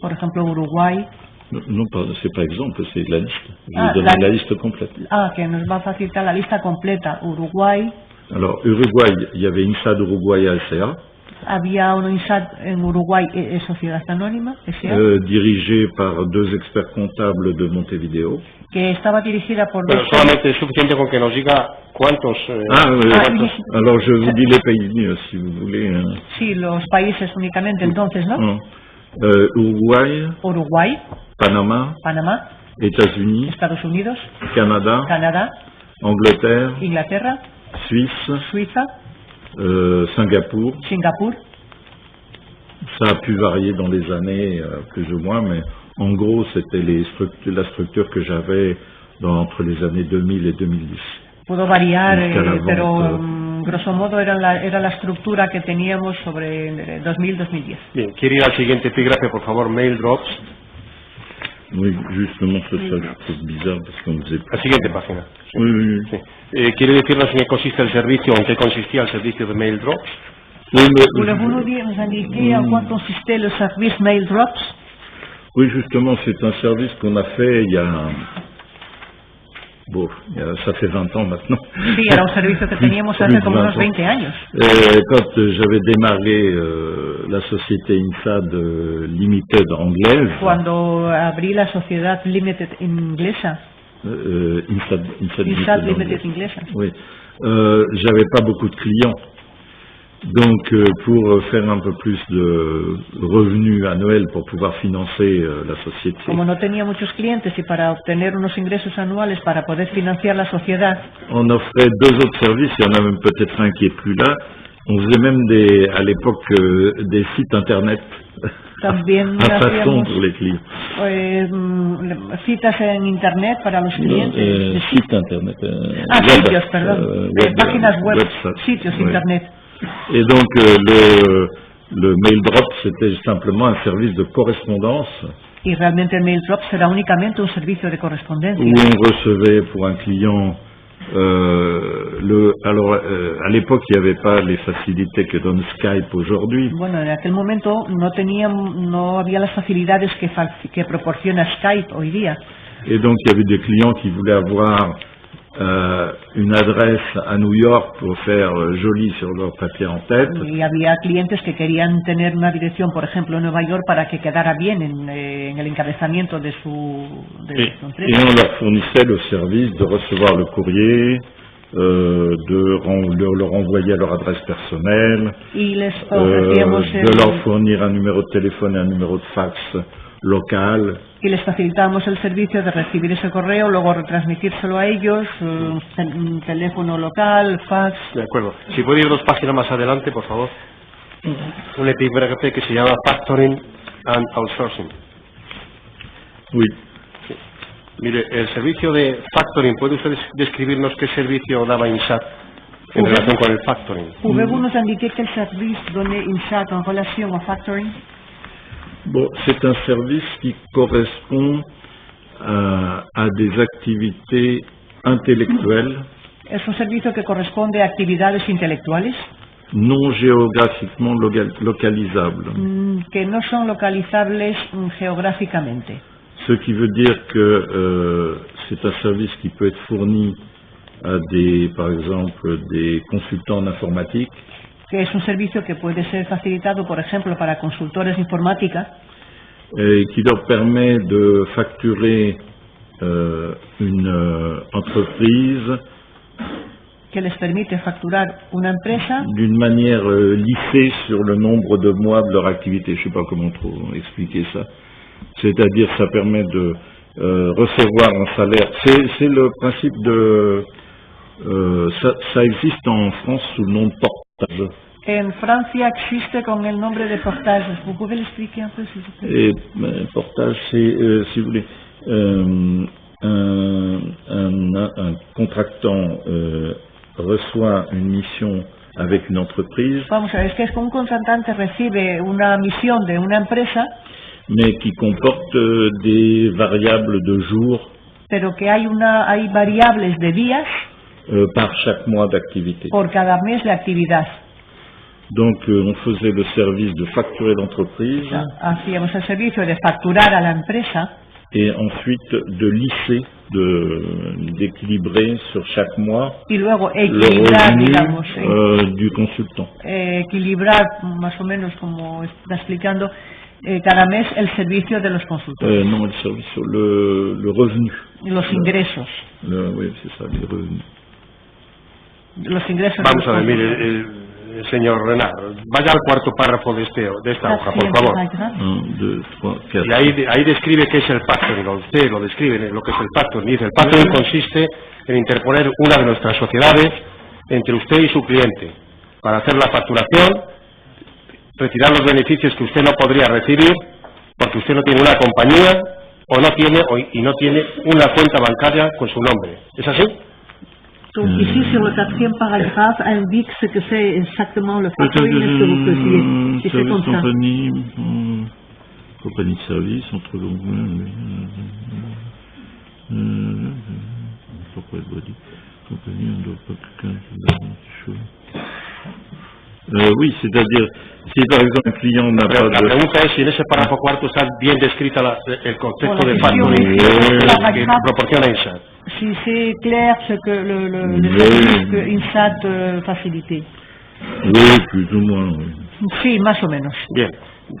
por ejemplo, Uruguay, Non, c'est pas exemple, c'est la liste. Je Ah, vais donner la- la liste complète. que nos va a facilitar la lista completa. Uruguay, Alors, Uruguay, il y avait INSAD Uruguay SA, había un INSAT en Uruguay, Sociedad Anónima, SA, dirigé par deux experts comptables de Montevideo. que estaba dirigida por Pero dos... solamente es suficiente con que nos diga cuántos... Alors je vous dis les pays, si vous voulez. Sí, los países únicamente entonces, ¿no? Uruguay, Uruguay, Panama, Panamá, États-Unis, Estados Unidos, Canada, Canadá, Angleterre, Inglaterra, Suisse, Suiza, Singapour. Singapur. Ça a pu varier dans les années, plus ou moins, mais en gros, c'était la structure que j'avais entre les années 2000 et 2010. Pudo variar, Jusqu'à la pero vente. grosso modo era la estructura que teníamos sobre 2000-2010. Bien, ¿quiere ir al siguiente epígrafe, por favor? Mail drops. Oui, justement, c'est ça que je trouve bizarre, parce qu'on faisait... La siguiente página. Oui, oui, oui. Sí. ¿Quiere decirnos en qué consiste el servicio o en qué consistía el servicio de mail drops? Oui, mais- Voulez-vous nous dire, nous indiquer en quoi consistait le service Mail Drops? Oui, justement, c'est un service qu'on a fait il y a... Bon, ça fait 20 ans maintenant. Sí, era un servicio que teníamos Plus hace de como unos 20 ans. 20 años. Quand j'avais démarré la société INSAD Limited anglaise, Cuando abrí la sociedad Limited inglesa, INSAD INSAT Limited anglaise. inglesa, Oui, j'avais pas beaucoup de clients. Donc, pour faire un peu plus de revenus annuels pour pouvoir financer la société, como no tenía muchos clientes y para obtener unos ingresos anuales para poder financiar la sociedad, on offrait deux autres services. Il y en a même peut-être un qui est plus là. On faisait même à l'époque des sites internet también à façon hacíamos pour les clients. citas en internet para los clientes. de Site internet. sitios, perdón. Páginas web, website. sitios Oui. internet. Et donc le mail drop, c'était simplement un service de correspondance Y realmente el Mail Drops era únicamente un servicio de où correspondencia. on recevait pour un client à l'époque il n'y avait pas les facilités que donne Skype aujourd'hui. Bueno, en aquel momento no había las facilidades que proporciona Skype hoy día. Et donc il y avait des clients qui voulaient avoir une adresse à New York pour faire joli sur leur papier en tête. Y había clientes que querían tener una dirección, por ejemplo, en Nueva York, para que quedara bien en el encabezamiento de su Et empresa. on leur fournissait le service de recevoir le courrier, de leur envoyer à leur adresse personnelle, Y les ofrecíamos de leur fournir un numéro de téléphone et un numéro de fax local. y les facilitábamos el servicio de recibir ese correo, luego retransmitírselo a ellos, un teléfono local, fax. De acuerdo. Si puede ir 2 páginas más adelante, por favor. Un epígrafe que se llama Factoring and Outsourcing. Oui. Mire, el servicio de factoring, ¿puede usted describirnos qué servicio daba INSAT en relación con el factoring. Pouvez-vous nous indiquer quel service donner INSAT en relation au factoring? Bon, c'est un service qui correspond à des activités intellectuelles Es un servicio que corresponde a actividades intelectuales non géographiquement localisables. que no son localizables geográficamente. Ce qui veut dire que c'est un service qui peut être fourni à par exemple, des consultants en informatique, Que es un servicio que puede ser facilitado, por ejemplo, para consultores de informática, qui leur permet de facturer une entreprise que les permite facturar una empresa d'une manière lissée sur le nombre de mois de leur activité. Je ne sais pas comment trop expliquer ça. C'est-à-dire, ça permet de recevoir un salaire. C'est le principe de... ça existe en France sous le nom de portage. En Francia existe con el nombre de portages. Vous pouvez l'expliquer un peu, s'il vous plaît? Et portage, c'est, si vous voulez, un contractant reçoit une mission avec une entreprise, Vamos a ver, es que es que un contratante recibe una misión de una empresa, mais qui comporte des variables de jours pero que hay variables de días par chaque mois d'activité. por cada mes de actividad. Donc on faisait le service de facturer l'entreprise Hacíamos el servicio de facturar a la empresa et ensuite de lisser, d'équilibrer sur chaque mois y luego le equilibrar, revenu digamos, du consultant. equilibrar más o menos como está explicando cada mes el servicio de los consultores, Non, le service, le revenu. los ingresos. Oui, c'est ça, les revenus. Los ingresos de Vamos los a ver, consultores. mire, señor Renard, vaya al cuarto párrafo de esta hoja, por favor. 1, 2, 3, 4. Y ahí describe qué es el factoring, usted lo describe, lo que es el factoring. Dice, el factoring consiste en interponer una de nuestras sociedades entre usted y su cliente para hacer la facturación, retirar los beneficios que usted no podría recibir porque usted no tiene una compañía y no tiene una cuenta bancaria con su nombre. ¿Es así? Donc ici sur le 4e paragraphe indique ce que c'est exactement le factoring. Est-ce que vous faisiez? Si c'est comme ça. Compagnie de service entre oui, c'est-à-dire, si par exemple un client n'a pas La pregunta es si en ese párrafo cuarto está bien descrita el concepto de factoring que proporciona INSAT. Si c'est clair ce que le service que INSAT facilite. Oui, plus ou moins, oui. Sí, más o menos. Bien,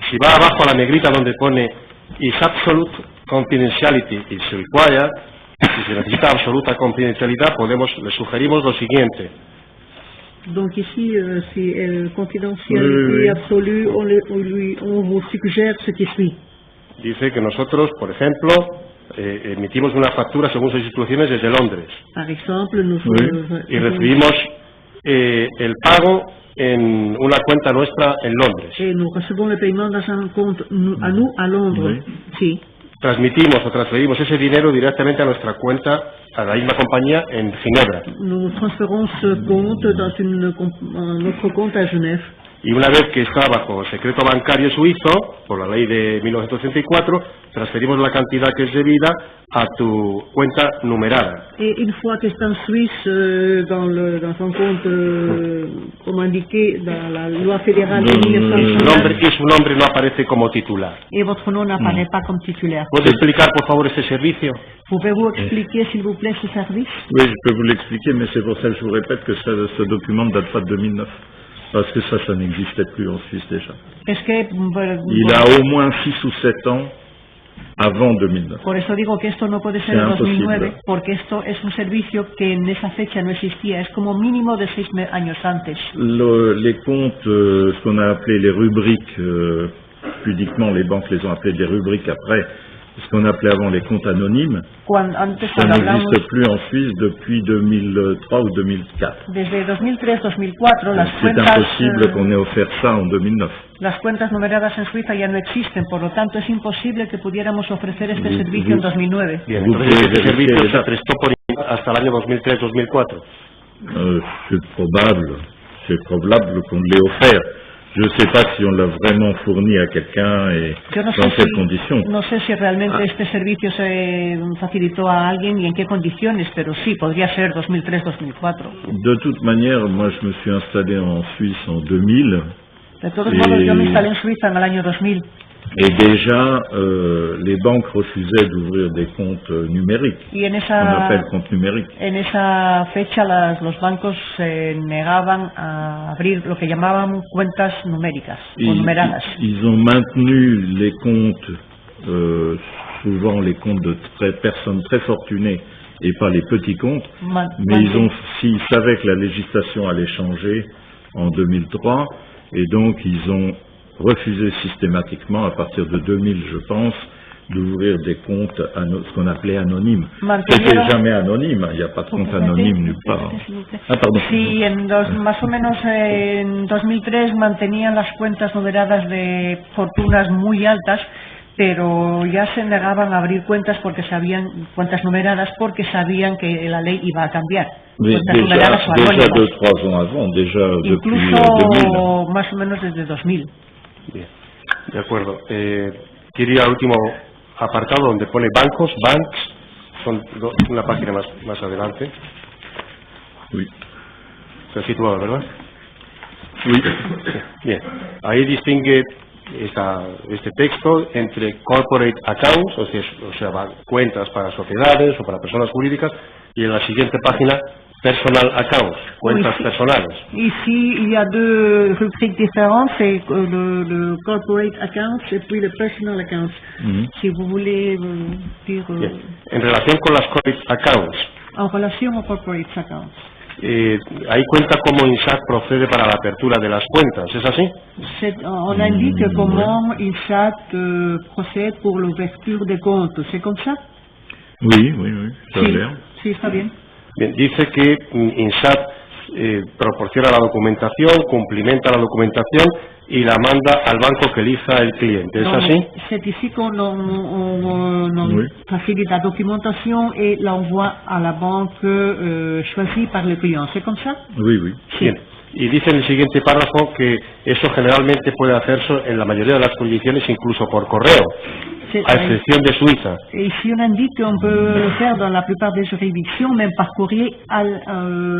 si va abajo a la negrita donde pone is absolute confidentiality is required, si se necesita absoluta confidencialidad, le sugerimos lo siguiente. Donc ici, si el confidentialité absolue, on vous suggère ce qui suit. Dice que nosotros, por ejemplo, emitimos una factura según sus instrucciones desde Londres. Par exemple, nous Y recibimos el pago en una cuenta nuestra en Londres. Et nous recevons le paiement dans un compte à nous à Londres. Sí. Transmitimos o transferimos ese dinero directamente a nuestra cuenta, a la misma compañía en Ginebra. Nous transférons ce compte dans notre compte à Genève. Y una vez que está bajo secreto bancario suizo, por la ley de 1984, transferimos la cantidad que es debida a tu cuenta numerada. Et une fois que c'est en Suisse, dans un compte, comme indiqué dans la loi fédérale de 1960, Y su nombre no aparece como titular. et votre nom n'apparaît pas comme titulaire. ¿Puede explicar, por favor, este servicio? Pouvez-vous expliquer, s'il vous plaît, ce service? Oui, je peux vous l'expliquer, mais c'est pour ça que je vous répète que ce document ne date pas de 2009. Parce que ça n'existait plus en Suisse déjà. Es que, Il a au moins 6 ou 7 ans avant 2009. por eso digo que esto no puede ser en 2009, porque esto es un servicio que en esa fecha no existía, es como mínimo de 6 años antes. Les comptes, ce qu'on a appelé les rubriques, pudiquement les banques les ont appelés des rubriques après, ce qu'on appelait avant les comptes anonymes, ça n'existe plus en Suisse depuis 2003 ou 2004. Desde 2003-2004 las C'est cuentas, impossible qu'on ait offert ça en 2009. las cuentas numeradas en Suiza ya no existen, por lo tanto es imposible que pudiéramos ofrecer este servicio en 2009. Bien, entonces este servicio se prestó hasta el año 2003-2004. C'est probable qu'on l'ait offert. Je ne sais pas si on l'a vraiment fourni a quelqu'un et dans quelles conditions. No sé si realmente este servicio se facilitó a alguien y en qué condiciones, pero sí, podría ser 2003-2004. De toute manière, moi je me suis installé en Suisse en 2000. De todos modos, yo me instalé en Suiza en el año 2000. Et déjà, les banques refusaient d'ouvrir des comptes numériques. Y en On appelle compte numérique. En esa fecha los bancos se negaban a abrir lo que llamaban cuentas numéricas o numeradas. Ils ont maintenu les comptes, souvent les comptes de personnes très fortunées et pas les petits comptes, mais s'ils savaient que la législation allait changer en 2003, et donc ils ont refusé systématiquement, à partir de 2000, je pense, d'ouvrir des comptes, ce qu'on appelait anonymes. C'était jamais anonyme, il n'y a pas de compte anonyme nulle part. Ah, pardon. Sí, más o menos en 2003 mantenían las cuentas numeradas de fortunas muy altas, pero ya se negaban a abrir cuentas cuentas numeradas porque sabían que la ley iba a cambiar. Déjà 2-3 ans avant, déjà depuis 2000. Más o menos desde 2000. Bien, de acuerdo. Quiero ir al último apartado donde pone bancos, banks, son una página más adelante. Oui. Se ha situado, ¿verdad? Oui. Bien, ahí distingue este texto entre corporate accounts, o sea, cuentas para sociedades o para personas jurídicas, y en la siguiente página personal accounts, cuentas personales. Ici, il y a deux rubriques différentes, c'est le corporate accounts et puis le personal accounts. Si vous voulez dire... Bien. En relación con las corporate accounts. En relación aux corporate accounts. Ahí cuenta cómo INSAT procede para la apertura de las cuentas, ¿es así? On indique comment INSAT procède pour l'ouverture des comptes, c'est comme ça? Oui, ça a l'air. Sí, está bien. Bien, dice que INSAT proporciona la documentación, cumplimenta la documentación y la manda al banco que elija el cliente, ¿es así? C'est ici qu'on facilite la documentation et l'envoie à la banque choisie par le client, ¿c'est comme ça? Oui. Bien. Y dice en el siguiente párrafo que eso generalmente puede hacerse en la mayoría de las jurisdicciones incluso por correo, a excepción de Suiza. Ici on indique qu'on peut le faire dans la plupart des juridictions, même par courrier,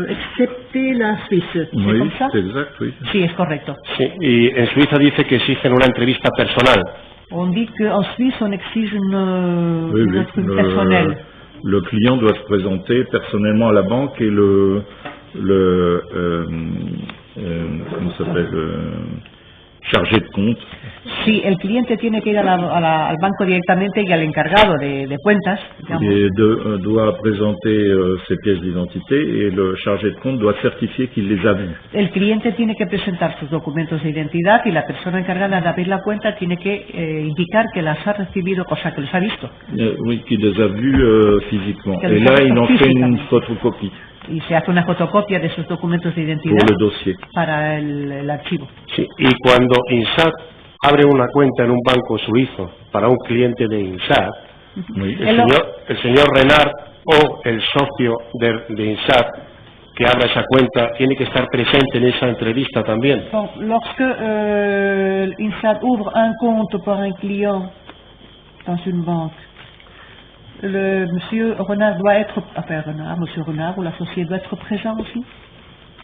excepté la Suisse. ¿C'est comme ça? C'est exact, oui. Sí, es correcto. Sí, y en Suiza dice que exigen una entrevista personal. On dit qu'en Suisse on exige une entrevue personnelle. Le client doit se présenter personnellement à la banque et ¿cómo se llama? Chargé de compte. Sí, el cliente tiene que ir al banco directamente y al encargado de cuentas. Et doit présenter ses pièces d'identité et le chargé de compte doit certifier qu'il les a vues. El cliente tiene que presentar sus documentos de identidad y la persona encargada de abrir la cuenta tiene que indicar que las ha recibido, cosa que los ha visto. Oui, qu'il les a vues physiquement. Et là, il en fait une photocopie. Y se hace una fotocopia de sus documentos de identidad para el archivo. Sí, y cuando INSAT abre una cuenta en un banco suizo para un cliente de INSAT, el señor Renard o el socio de INSAT que abra esa cuenta tiene que estar presente en esa entrevista también. Donc, lorsque INSAT ouvre un compte pour un client dans une banque, le monsieur Renard doit être, monsieur Renard ou l'associé doit être présent aussi?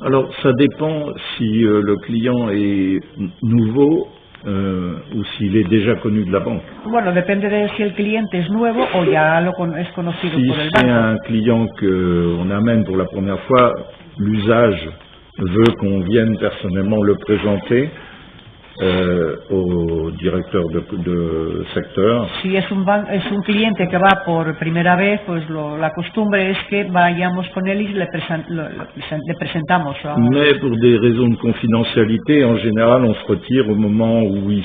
Alors, ça dépend si le client est nouveau o s'il est déjà connu de la banque. Bueno, depende de si el cliente es nuevo o ya es conocido por el banco. Si c'est un client qu'on amène pour la première fois, l'usage veut qu'on vienne personnellement le présenter au directeur de secteur. Si es un cliente que va por primera vez, pues la costumbre es que vayamos con él y le presentamos. Mais pour des raisons de confidentialité, en général, on se retire au moment où il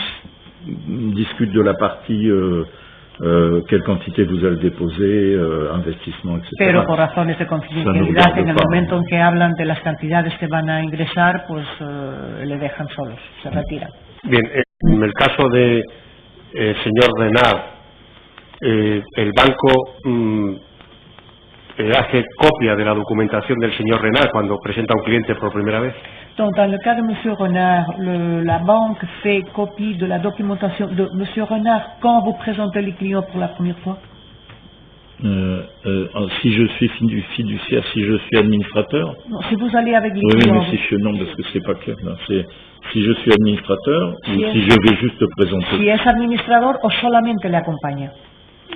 discute de la partie quelle quantité vous allez déposer, investissement, etc. Pero por razones de confidencialidad, en el momento en que hablan de las cantidades que van a ingresar, pues le dejan solos, se retiran. Bien, en el caso de señor Renard, el banco hace copia de la documentación del señor Renard cuando presenta a un cliente por primera vez? Donc, dans le cas de M. Renard, la banque fait copie de la documentation de M. Renard quand vous présentez les clients pour la première fois? Si je suis fiduciaire, si je suis administrateur. Non, si vous allez avec les oui, clients. Oui, mais si je non, parce que c'est pas clair. Là. Si je suis administrateur si ou si je vais juste présenter. Si es administrador o solamente le acompaña.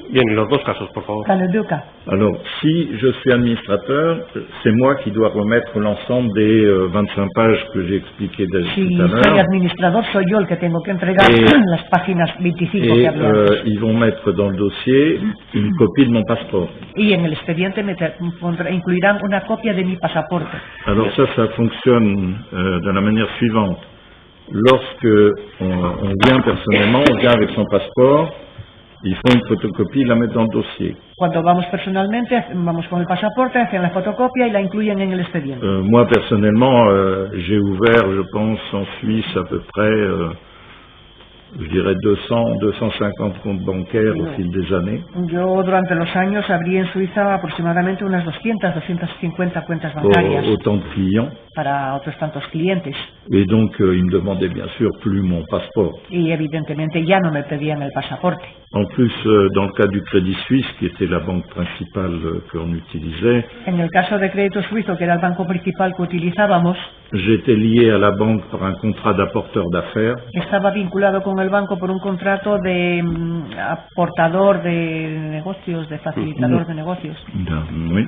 Bien, en los dos casos, por favor. Dans les deux cas. Alors, si je suis administrateur, c'est moi qui dois remettre l'ensemble des 25 pages que j'ai expliquées tout à l'heure. Si soy administrador, soy yo el que tengo que entregar las páginas 25 que hablé antes. Ils vont mettre dans le dossier une copie de mon passeport. Y en el expediente incluirán una copia de mi pasaporte. Alors ça fonctionne de la manière suivante. Lorsque on vient personnellement, on vient avec son passeport. Ils font une photocopie y la mettent dans le dossier. Cuando vamos personalmente, vamos con el pasaporte, hacen la fotocopia y la incluyen en el expediente. Moi, personnellement, j'ai ouvert, je pense, en Suisse à peu près, je dirais 250 comptes bancaires au fil des années. Yo durante los años abrí en Suiza aproximadamente unas 250 cuentas bancarias. Autant de clients. Para otros tantos clientes. Et donc, ils me demandaient bien sûr plus mon passeport. Y evidentemente ya no me pedían el pasaporte. En plus, dans le cas du Crédit Suisse, qui était la banque principale que l'on utilisait, en el caso de Crédito Suizo, que era el banco principal que utilizábamos, j'étais lié à la banque par un contrat d'apporteur d'affaires. Estaba vinculado con el banco por un contrato de aportador de negocios, de facilitador de negocios. Oui.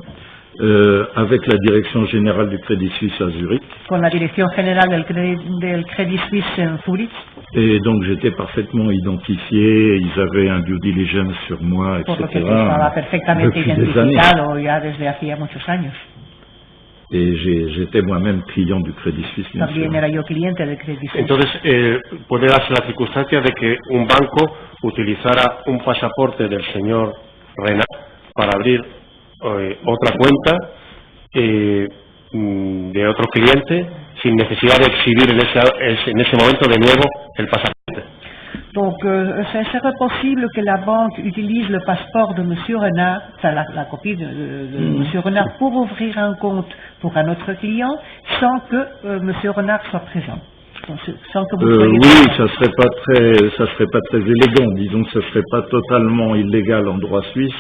Avec la direction générale du Crédit Suisse à Zurich. Con la dirección general del Crédit Suisse en Zurich. Et donc j'étais parfaitement identifié, ils avaient un due diligence sur moi, etc. Por lo que estaba perfectamente identificado ya desde hacía muchos años. Et j'étais moi-même client du Crédit Suisse. También era yo cliente del Crédit Suisse. Entonces, puede darse la circunstancia de que un banco utilizara un pasaporte del señor Renard para abrir otra cuenta de otro cliente sin necesidad de exhibir en ese momento de nuevo el pasaporte. Donc, ce serait possible que la banque utilise le passeport de M. Renard, enfin la copie de M. Renard, pour ouvrir un compte pour un autre client sans que M. Renard soit présent. Sans que vous soyez oui, ça serait pas très élégant. Disons que ça serait pas totalement illégal en droit suisse.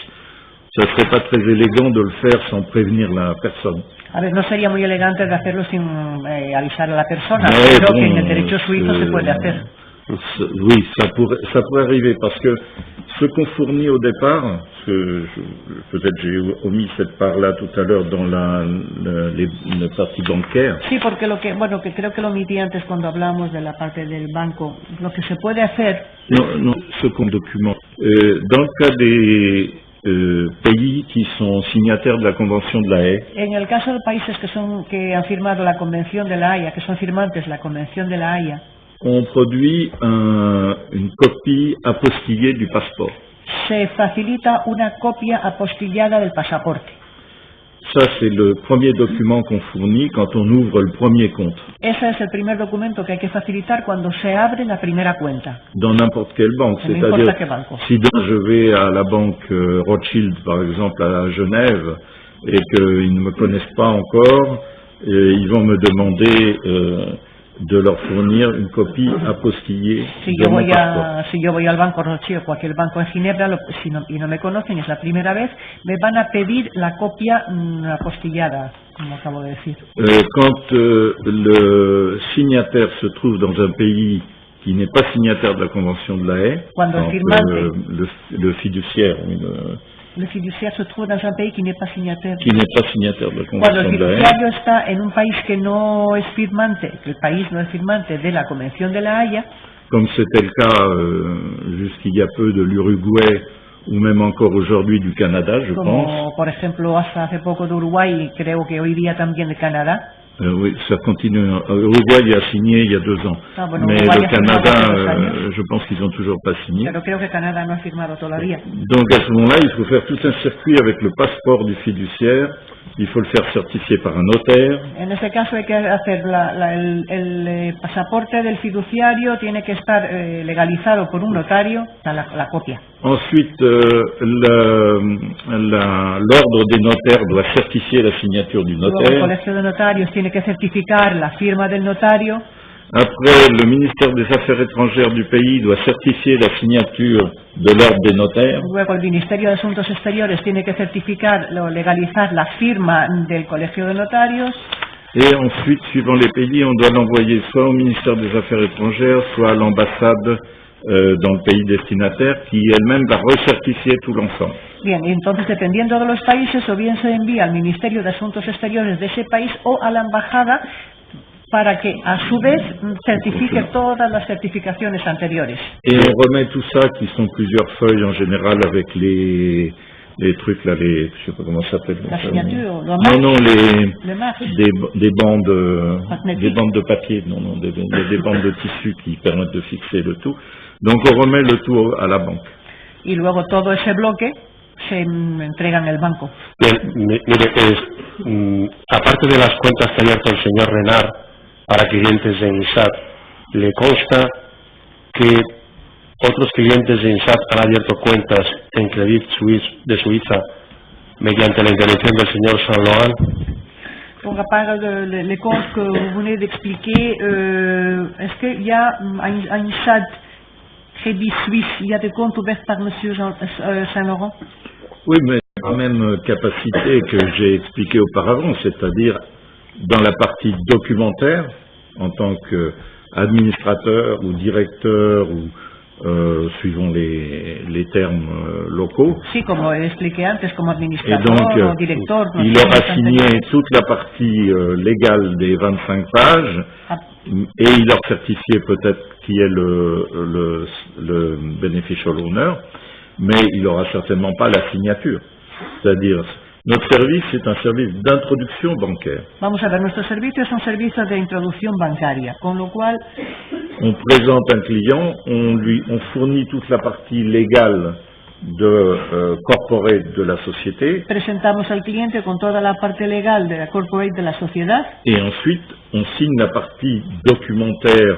Ça serait pas très élégant de le faire sans prévenir la personne. A ver, no sería muy elegante de hacerlo sin avisar a la persona, pero que en el derecho suizo se puede hacer. Oui, ça pourrait arriver parce que ce qu'on fournit au départ, peut-être j'ai omis cette part-là tout à l'heure dans la partie bancaire. Sí, porque que creo que lo omití antes cuando hablamos de la parte del banco. Lo que se puede hacer. Non, ce qu'on documente. Dans le cas des pays qui sont signataires de la Convention de la Haye. En el caso de países que han firmado la Convención de la Haya, que son firmantes de la Convención de la Haya, on produit une copie apostillée du passeport. Se facilita una copia apostillada del pasaporte. Ça, c'est le premier document qu'on fournit quand on ouvre le premier compte. Ese es el primer documento que hay que facilitar cuando se abre la primera cuenta. Dans n'importe quelle banque, c'est-à-dire si je vais à la banque Rothschild, par exemple, à Genève, et qu'ils ne me connaissent pas encore, ils vont me demander de leur fournir une copie apostillée de mon passeport. Si yo voy al banco Rothschild o cualquier banco en Ginebra y no me conocen, es la primera vez, me van a pedir la copia apostillada, como acabo de decir. Quand le signataire se trouve dans un pays qui n'est pas signataire de la Convention de la Haye, le fiduciaire, le fiduciario se trouve dans un pays qui n'est pas signataire. Qui n'est pas signataire de la Convention Cuando el de la Haye. fiduciario está en un país que no es firmante, que el país no es firmante de la Convención de la Haya, comme c'était le cas jusqu'il y a peu de l'Uruguay ou même encore aujourd'hui du Canada, je pense. Como por ejemplo hasta hace poco de Uruguay y creo que hoy día también de Canadá. Oui, ça continue. Uruguay a signé il y a 2 ans. Mais le Canada, je pense qu'ils n'ont toujours pas signé. Pero creo que Canadá no ha firmado todavía. Donc à ce moment-là, il faut faire tout un circuit avec le passeport du fiduciaire il faut le faire certifier par un notaire. En ese caso hay que hacer el pasaporte del fiduciario, tiene que estar legalizado por un notario, la copia. Ensuite, l'ordre des notaires doit certifier la signature du Luego el notaire. colegio de notarios tiene que certificar la firma del notario. Après, le ministère des Affaires étrangères du pays doit certifier la signature de l'ordre des notaires. Luego el Ministerio de Asuntos Exteriores tiene que certificar o legalizar la firma del colegio de notarios. Et ensuite, suivant les pays, on doit l'envoyer soit au ministère des Affaires étrangères, soit à l'ambassade dans le pays destinataire, qui elle-même va recertifier tout l'ensemble. Bien, y entonces dependiendo de los países, o bien se envía al Ministerio de Asuntos Exteriores de ese país o a la embajada para que a su vez certifique todas las certificaciones anteriores. Et on remet tout ça, qui sont plusieurs feuilles en général, avec les trucs là, je sais pas comment ça s'appelle. La signature, le Non, le marque. des bandes de papier, des bandes de tissu qui permettent de fixer le tout. Donc on remet le tout à la banque. Y luego todo ese bloque se entrega en el banco. Bien, mire, aparte de las cuentas que ha abierto el señor Renard para clientes de INSAT, ¿le consta que otros clientes de INSAT han abierto cuentas en Credit Suisse de Suiza mediante la intervención del señor Saint-Laurent? Donc, à part les comptes que vous venez d'expliquer, est-ce qu'il y a à INSAT Crédit Suisse, il y a des comptes ouverts par M. Saint-Laurent? Oui, mais la même capacité que j'ai expliqué auparavant, c'est-à-dire dans la partie documentaire, en tant qu'administrateur ou directeur ou suivant les termes locaux. Sí, como expliqué antes, como Et administrador donc, o director. No il sé, aura signé toute la partie légale des 25 pages Ah, et il leur certifié peut-être qui est le beneficial owner, mais il n'aura certainement pas la signature. C'est-à-dire, notre service est un service d'introduction bancaire. Vamos a ver, nuestro servicio es un servicio de introducción bancaria, con lo cual On présente un client, on fournit toute la partie légale de corporate de la société, presentamos al cliente con toda la parte legal de la corporate de la sociedad et ensuite on signe la partie documentaire,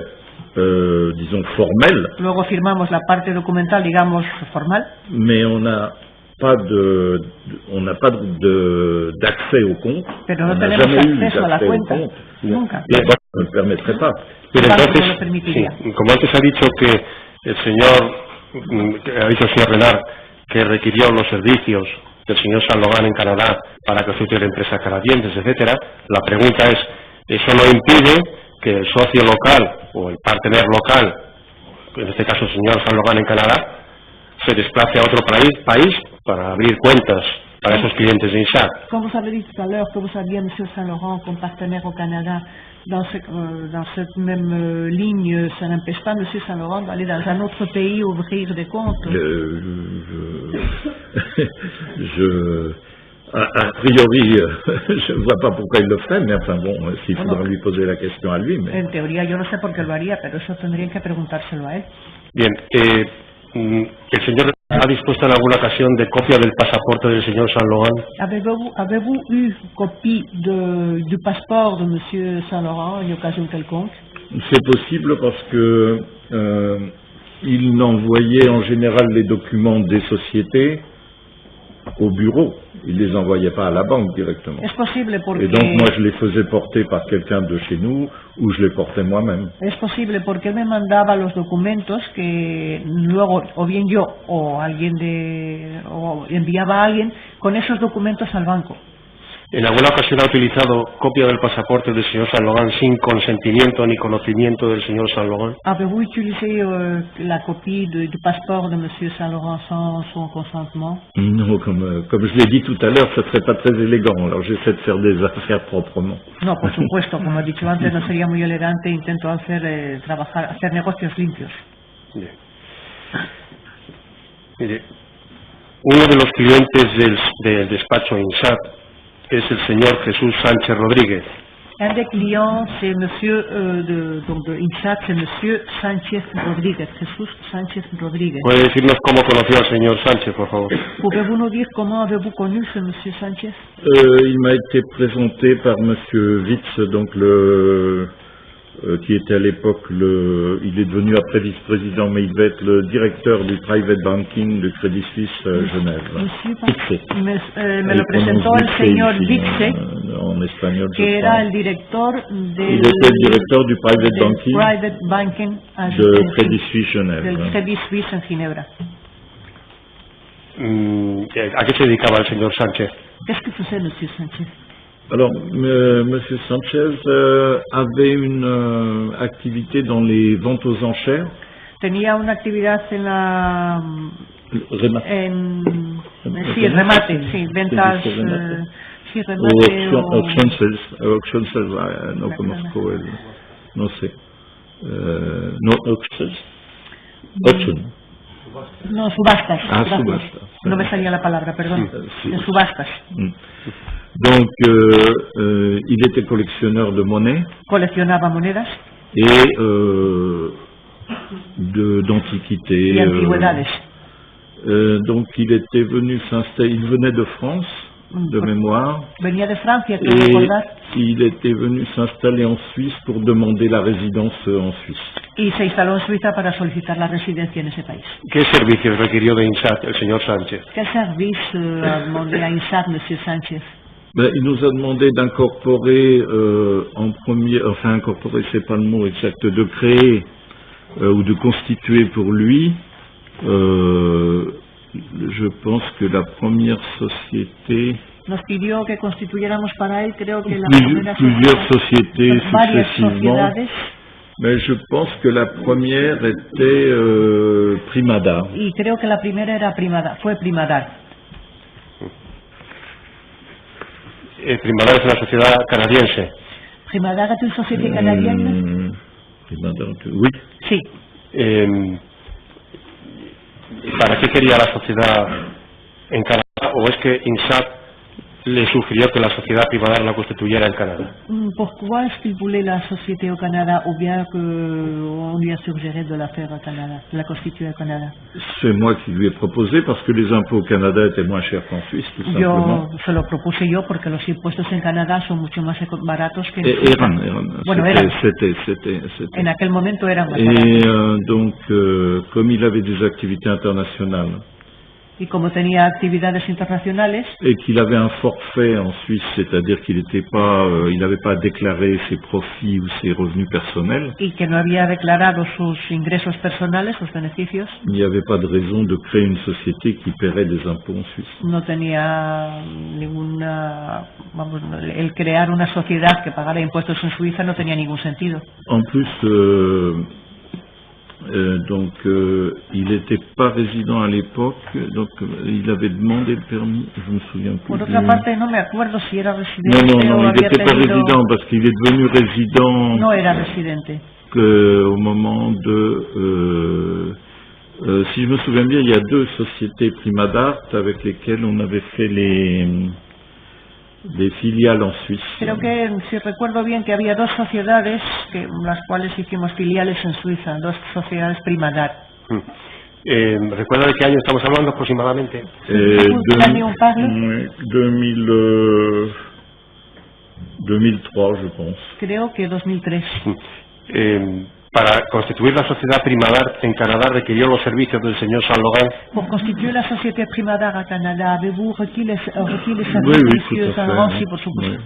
disons formelle, luego firmamos la parte documental, digamos, formal, mais on n'a pas d'accès au compte. pero no On n'a tenemos jamais eu acceso a la d'accès au cuenta, compte. nunca. Et ça ne le permettrait pas. Pero Claro, entonces, no lo permitiría. sí, como antes ha dicho que el señor, que ha dicho el señor Renard, que requirió los servicios del señor Saint-Laurent en Canadá para que fuera empresas canadienses, etcétera, la pregunta es, ¿eso no impide que el socio local o el partener local, en este caso el señor Saint-Laurent en Canadá, se desplace a otro país para abrir cuentas para esos clientes de INSAT? Comme vous avez dit tout à l'heure que vous aviez M. Saint-Laurent comme partenaire au Canada, dans cette même ligne, ça n'empêche pas M. Saint-Laurent d'aller dans un autre pays ouvrir des comptes. A priori, je ne vois pas pourquoi il le ferait, mais enfin bon, s'il faudra lui poser la question à lui. Mais... En teoría yo no sé por qué lo haría, pero eso tendrían que preguntárselo a él. Bien, ¿el señor ha dispuesto en alguna ocasión de copia del pasaporte del señor Saint-Laurent? Avez-vous eu copie du passeport de M. Saint-Laurent à une occasion quelconque? C'est possible parce que il n'envoyait en général les documents des sociétés au bureau. Il les envoyait pas à la banque directement. Es posible porque... Et donc moi je les faisais porter par quelqu'un de chez nous ou je les portais moi-même. Es posible porque él me mandaba los documentos que luego o bien yo o alguien o enviaba a alguien con esos documentos al banco. ¿En alguna ocasión ha utilizado copia del pasaporte del señor Saint-Laurent sin consentimiento ni conocimiento del señor Saint-Laurent? Avez-vous utilisé la copie du passeport de M. Saint-Laurent sans son consentement? Non, comme je l'ai dit tout à l'heure, ça serait pas très élégant. Alors j'essaie de faire des affaires proprement. No, por supuesto, como he dicho antes, no sería muy elegante. Intento hacer negocios limpios. Bien. Mire, uno de los clientes del despacho INSAT es el señor Jesús Sánchez Rodríguez, Un des clients, c'est monsieur donc de INSAT, c'est monsieur Sánchez Rodríguez, Jesús Sánchez Rodríguez. ¿Puede decirnos cómo conoció al señor Sánchez, por favor? Pouvez-vous nous dire comment avez-vous connu ce monsieur Sánchez? Il m'a été présenté par monsieur Witz, donc qui était à l'époque il est devenu après vice-président, mais il devait être le directeur du private banking de Crédit Suisse Genève. Me lo presentó el señor Wixe, en espagnol, que era el director il était le directeur du private banking de Crédit Suisse Genève. Del Crédit Suisse en Ginebra. ¿A qué se dedicaba el señor Sánchez? Qu'est-ce que faisait monsieur Sánchez? Alors, monsieur Sánchez avait une activité dans les ventes aux enchères. Tenía una actividad en la... Remate. Sí, remate, sí, ventas... sí, remate Auction sales, no conozco no sé. No auction. No, subastas. Subastas. No me salía la palabra, perdón. En subastas. Donc, il était collectionneur de monnaie. Coleccionaba monedas. Et d'antiquités. Y antigüedades. Donc, il était venu s'installer. Il venait de France, de mémoire. Venía de Francia, quiero recordar. Il était venu s'installer en Suisse pour demander la résidence en Suisse. Y se instaló en Suiza para solicitar la residencia en ese país. ¿Qué servicios requirió de INSAT el señor Sánchez? ¿Qué servicio demandé a INSAT, monsieur Sánchez? Il nous a demandé d'incorporer incorporer, c'est pas le mot exact, de créer ou de constituer pour lui, je pense que la première société... Nos pidió que constituyéramos para él, creo que la plusieurs sociétés successivement. Mais je pense que la première était Primadar. Y creo que la primera era fue Primadar. Primadar es una sociedad canadiense. Primadar es una sociedad canadiense. Primadar, oui. Sí. ¿Para qué quería la sociedad en Canadá? ¿O es que INSAT le sugirió que la sociedad Primadar la constituyera en Canadá? Pourquoi est-ce qu'il voulait la société au Canada ou bien qu'on lui a suggéré de la faire au Canada, de la constituer au Canada? C'est moi qui lui ai proposé parce que les impôts au Canada étaient moins chers qu'en Suisse, tout simplement. Se lo propuse yo porque los impuestos en Canadá son mucho más baratos que en Suiza. Bueno, c'était. En aquel momento eran más baratos. Et donc, comme il avait des activités internationales, y como tenía actividades internacionales et qu'il avait un forfait en Suisse, c'est-à-dire qu'il n'avait pas déclaré ses profits ou ses revenus personnels, y que no había declarado sus ingresos personales, sus beneficios, il n'y avait pas de raison de créer une société qui paierait des impôts en Suisse. No tenía el crear una sociedad que pagara impuestos en Suiza no tenía ningún sentido. En plus, donc il n'était pas résident à l'époque, donc il avait demandé le permis, je me souviens plus. Por otra parte, no me acuerdo si era residente non, o il n'était pas résident parce qu'il est devenu résident. No era residente. Au moment de, si je me souviens bien, il y a deux sociétés Primadar avec lesquelles on avait fait les filiales en Suisse. Creo que, si recuerdo bien, que había dos sociedades las cuales hicimos filiales en Suiza, dos sociedades Primadar. ¿Recuerda de qué año estamos hablando aproximadamente? 2003, je pense. Creo que 2003. Para constituir la sociedad Primadar en Canadá requirió los servicios del señor Saint-Laurent. Pour constituer la société Primadar à Canada, avez-vous requis les services de Saint-Laurent? Sí, por supuesto.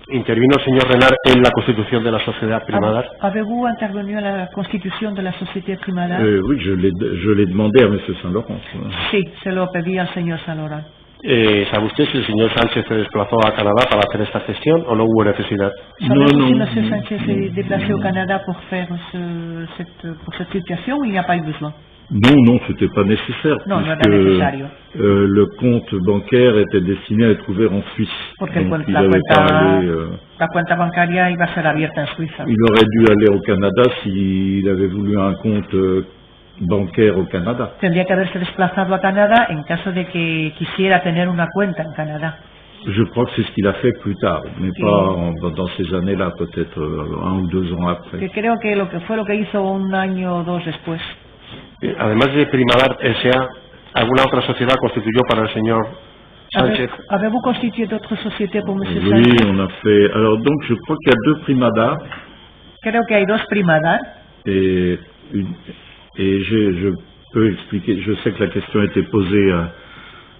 ¿Intervino el señor Renard en la constitución de la sociedad Primadar? ¿Avez-vous intervenu en la constitución de la société Primadar? Oui, je l'ai demandé à M. Saint-Laurent. Sí, se lo pedí al señor Saint-Laurent. ¿Sabe usted si el señor Sánchez se desplazó a Canadá para hacer esta gestión o no hubo necesidad? ¿Sabemos si M. Sánchez se déplacé au Canada pour faire cette situation ou il n'y a pas eu besoin? Non, c'était pas nécessaire. No, no era necesario. Le compte bancaire était destiné à être ouvert en Suisse. Porque la cuenta bancaria iba a ser abierta en Suiza. Il aurait dû aller au Canada s'il avait voulu un compte bancaire au Canada. Tendría que haberse desplazado a Canadá en caso de que quisiera tener una cuenta en Canadá. Je crois que c'est ce qu'il a fait plus tard, mais pas dans ces années-là, peut-être 1 ou 2 ans après. Que creo que fue lo que hizo un año o 2 después. Además de Primadar S.A., ¿alguna otra sociedad constituyó para el señor Sánchez? ¿Avez-vous constitué d'autres sociétés pour M. Sánchez? Oui, on a fait... Alors donc, je crois qu'il y a 2 primadars. Creo que hay 2 primadar. Et je peux expliquer, je sais que la question a été posée a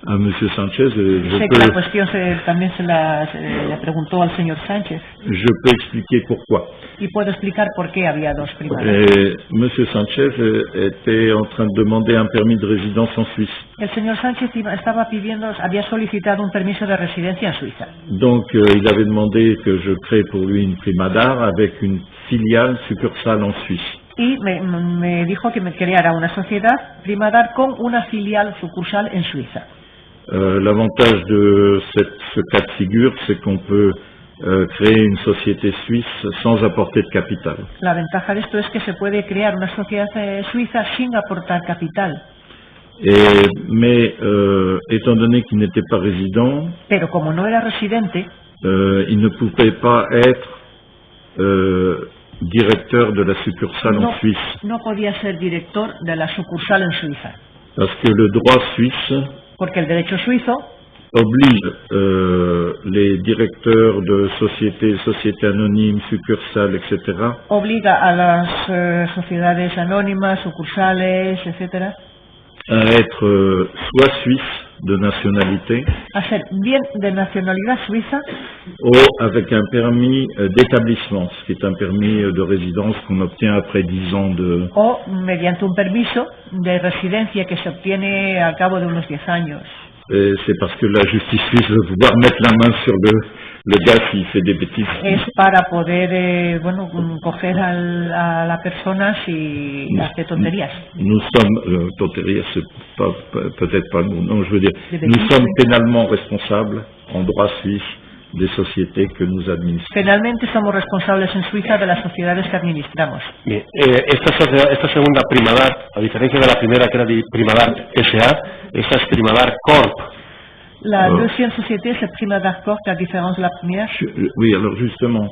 M. Sánchez. Sé que la cuestión también se le preguntó al señor Sánchez. Je peux expliquer pourquoi. Y puedo explicar por qué había 2 primadas. M. Sánchez était en train de demander un permis de résidence en Suisse. El señor Sánchez había solicitado un permiso de residencia en Suiza. Donc il avait demandé que je crée pour lui une primadar avec une filiale succursale en Suisse. Y me dijo que me creara una sociedad primadar con una filial sucursal en Suiza. L'avantage de ce cas de figure, c'est qu'on peut créer une société suisse sans apporter de capital. La ventaja de esto es que se puede crear una sociedad suiza sin aportar capital. Mais étant donné qu'il n'était pas résident, pero como no era residente, il ne pouvait pas être directeur de la succursale en Suisse. No podía ser director de la sucursal en Suiza. Parce que le droit suisse porque el derecho suizo oblige les directeurs de sociétés anonymes, succursales, etc. Obliga a las sociedades anónimas, sucursales, etc. à être soit suisse de nationalité, a ser bien de nacionalidad suiza, ou avec un permis d'établissement, ce qui est un permis de résidence qu'on obtient après 10 ans de... o mediante un permiso de residencia que se obtiene al cabo de unos 10 años. C'est parce que la justice suisse veut pouvoir mettre la main sur le gars s'il fait des bêtises. Es para poder, coger a la persona si hace tonterías. Nous sommes, tonterías, c'est peut-être pas nous, non, je veux dire, nous sommes pénalement responsables en droit suisse des sociétés que nous administrons. Penalmente somos responsables en Suiza de las sociedades que administramos. Bien, esta segunda Primadar, a diferencia de la primera que era de Primadar S.A., esta es Primadar Corp. La deuxième société, c'est Primadar Corp, à différence de la première. Oui, alors justement,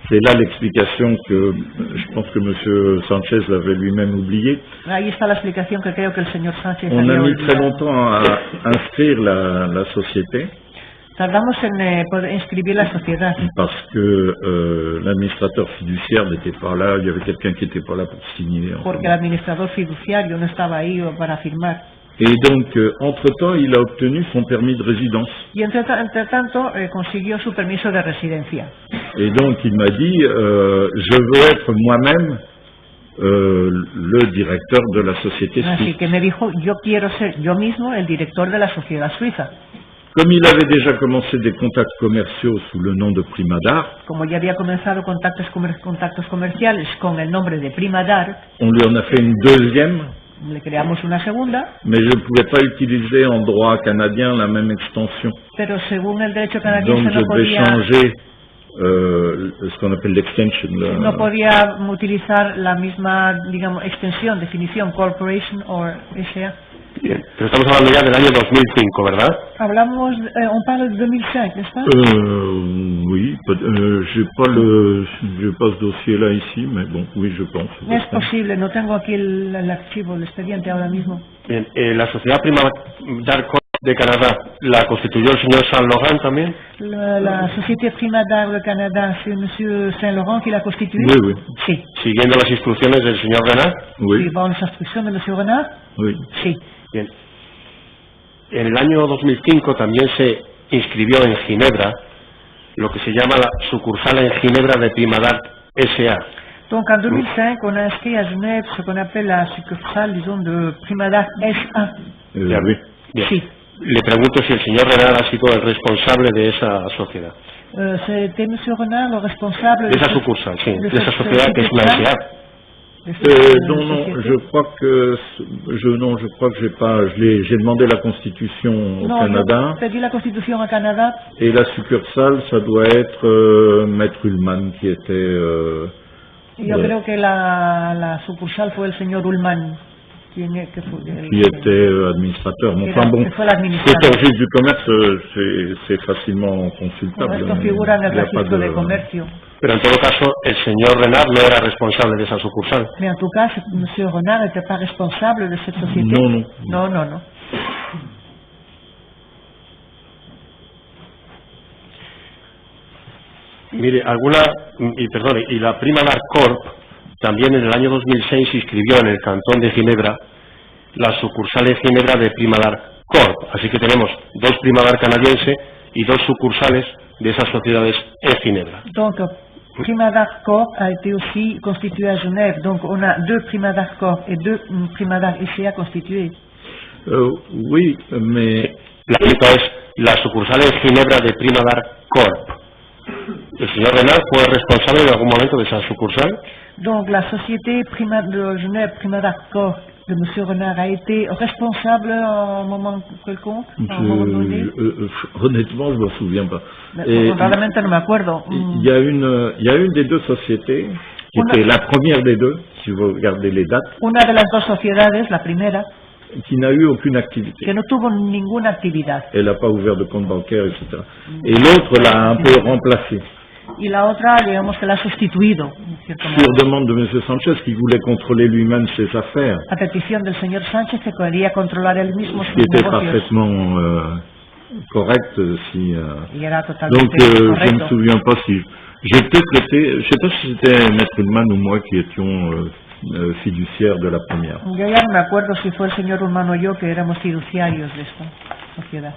c'est là l'explication que je pense que M. Sánchez l'avait lui-même oublié. Ahí está la explicación que creo que el señor Sánchez On a había mis olvidado. très longtemps à inscrire la société. Tardamos en poder inscribir la sociedad. Parce que l'administrateur fiduciaire n'était pas là, il y avait quelqu'un qui n'était pas là pour signer. Porque el administrador fiduciario no estaba ahí para firmar. Et donc, entre-temps, il a obtenu son permis de résidence. Y entre tanto consiguió su permiso de residencia. Et donc, il m'a dit, je veux être moi-même le directeur de la société Así suisse. que me dijo, yo quiero ser yo mismo el director de la sociedad suiza. Comme il avait déjà commencé des contacts commerciaux sous le nom de Primadar, Como ya había comenzado contactos comerciales con el nombre de Primadar, on lui en a fait une deuxième, le creamos una segunda, mais je ne pouvais pas utiliser en droit canadien la même extension. pero según el derecho Donc canadiense je devais changer ce qu'on appelle l'extension. no podía utilizar la misma, digamos, extensión, definición, corporation o SA. Bien, pero estamos hablando ya del año 2005, ¿verdad? Hablamos, on parle de 2005, n'est-ce pas? Oui, j'ai pas ce dossier-là ici, mais bon, oui, je pense. Es posible, no tengo aquí el archivo, el expediente ahora mismo. Bien, la sociedad Primadar Corp de Canadá, ¿la constituyó el señor Saint Laurent también? La Société Primadar de Canadá, c'est M. Saint Laurent qui l'a constituée? Oui, oui. Sí. Siguiendo las instrucciones del señor Renard. Oui, Suivant les instructions de M. Renard? oui. Sí. Bien. En el año 2005 también se inscribió en Ginebra lo que se llama la sucursal en Ginebra de Primadar S.A. Donc en 2005, on a inscrit à Genève ce qu'on appelle la succursale, disons, de Primadar S.A. Oui. Bien. Sí. Le pregunto si el señor Renard ha sido el responsable de esa sociedad. C'était M. Renard le responsable De esa sucursal, sí, de de esa cette sociedad que es una société-là. S.A. Non, je crois que j'ai demandé la constitution au Canada. J'ai dit la constitution au Canada. Et la succursale, ça doit être Maître Ullmann qui était. Yo creo que la sucursal fue el señor Ullmann. qui était administrateur. Enfin bon, cet registre du commerce, c'est facilement consultable. Esto figura en el registro de comercio. Pero en todo caso, el señor Renard no era responsable de esa sucursal. Mais en tout cas, M. Renard n'était pas responsable de cette société. Non. Mire, y la Primadar Corp también en el año 2006 se inscribió en el Cantón de Ginebra la sucursal en Ginebra de Primadar Corp. Así que tenemos 2 Primadar canadienses y 2 sucursales de esas sociedades en Ginebra. Donc, Primadar Corp a été aussi constitué à Genève. Donc, on a 2 Primadar Corp et 2 Primadar SA constitués. Oui, mais la pregunta es la sucursal en Ginebra de Primadar Corp. ¿El señor Renard fue responsable en algún momento de esa sucursal? Donc la société de Genève Primadar Corp de M. Renard a été responsable à un moment quelconque, à un moment donné? Honnêtement, je ne me souviens pas. Realmente no me acuerdo. Il y a une des 2 sociétés qui était la première des 2, si vous regardez les dates. Una de las 2 sociedades, la primera, qui n'a eu aucune activité. Que no tuvo ninguna actividad. Elle n'a pas ouvert de compte bancaire, etc. Et l'autre l'a un peu remplacée. Y la otra, digamos que la ha sustituido. Sur demande de M. Sanchez, qui voulait contrôler lui-même ses affaires. A petición del señor Sánchez, que quería controlar él mismo sus negocios. Qui était parfaitement correct. Y era totalmente donc, je ne me souviens pas si... J'ai peut-être été... Je ne sais pas si c'était Maître Ullmann ou moi qui étions... fiduciaire de la première. Yo ya no me acuerdo si fue el señor Ullmann o yo que éramos fiduciarios de esta sociedad.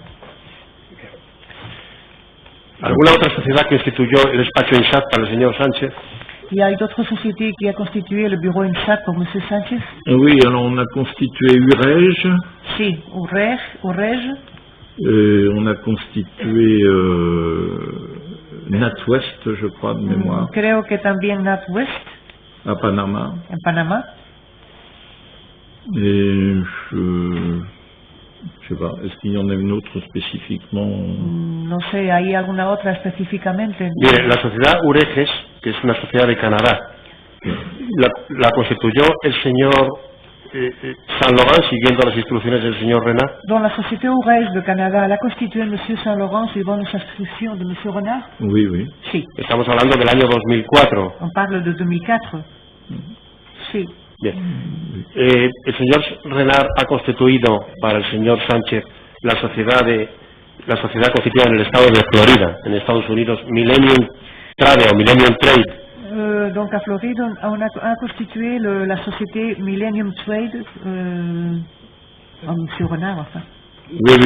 ¿Alguna otra sociedad que instituyó el despacho INSAT para el señor Sánchez? Il y a d'autres sociétés qui a constitué le bureau INSAT pour M. Sánchez? Oui, alors on a constitué UREJ. Si, UREJ. On a constitué NatWest, je crois, de mémoire. Creo que también NatWest. À Panama. En Panama. Et je sais pas, est-ce qu'il y en a une autre spécifiquement? No sé, ¿hay alguna otra específicamente? Bien, la sociedad UREGES, que es una sociedad de Canadá, la constituyó el señor Saint-Laurent siguiendo las instrucciones del señor Renard. Dans la société UREGES de Canadá, ¿la constitué M. Saint-Laurent suivant les instructions de M. Renard? Oui, oui. Sí. Estamos hablando del año 2004. On parle de 2004. Sí. Bien. El señor Renard ha constituido para el señor Sánchez la sociedad constituida en el estado de Florida, en Estados Unidos, Millennium Trade o Millennium Trade. Donc à Floride, on a constitué la société Millennium Trade M. Renard, enfin. Oui,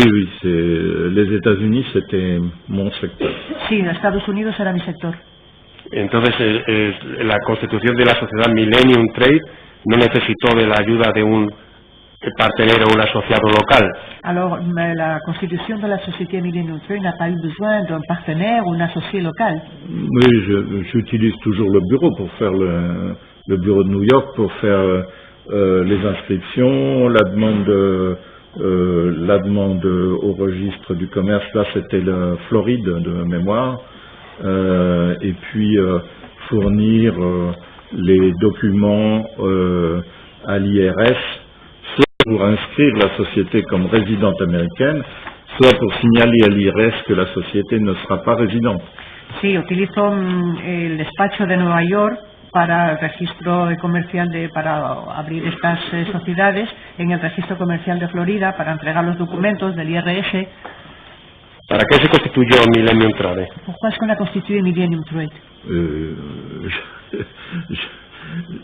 les États-Unis, c'était mon secteur. Sí, Estados Unidos era mi sector. Entonces, la constitución de la sociedad Millennium Trade no necesitó de la ayuda de un partenaire o un asociado local. Alors, la constitution de la société Millennium Trade n'a pas eu besoin d'un partenaire ou d'un associé local. Oui, j'utilise toujours le bureau pour faire le bureau de New York pour faire les inscriptions, la demande au registre du commerce. Là, c'était la Floride de mémoire. Et puis fournir les documents à l'IRS, soit pour inscrire la société comme résidente américaine, soit pour signaler à l'IRS que la société ne sera pas résidente. Sí, utilizo el despacho de Nueva York para el registro comercial para abrir estas sociedades en el registro comercial de Florida para entregar los documentos del IRS. ¿Para qué se constituyó Millennium Trade? Pourquoi est-ce qu'on a constitué Millennium Trade?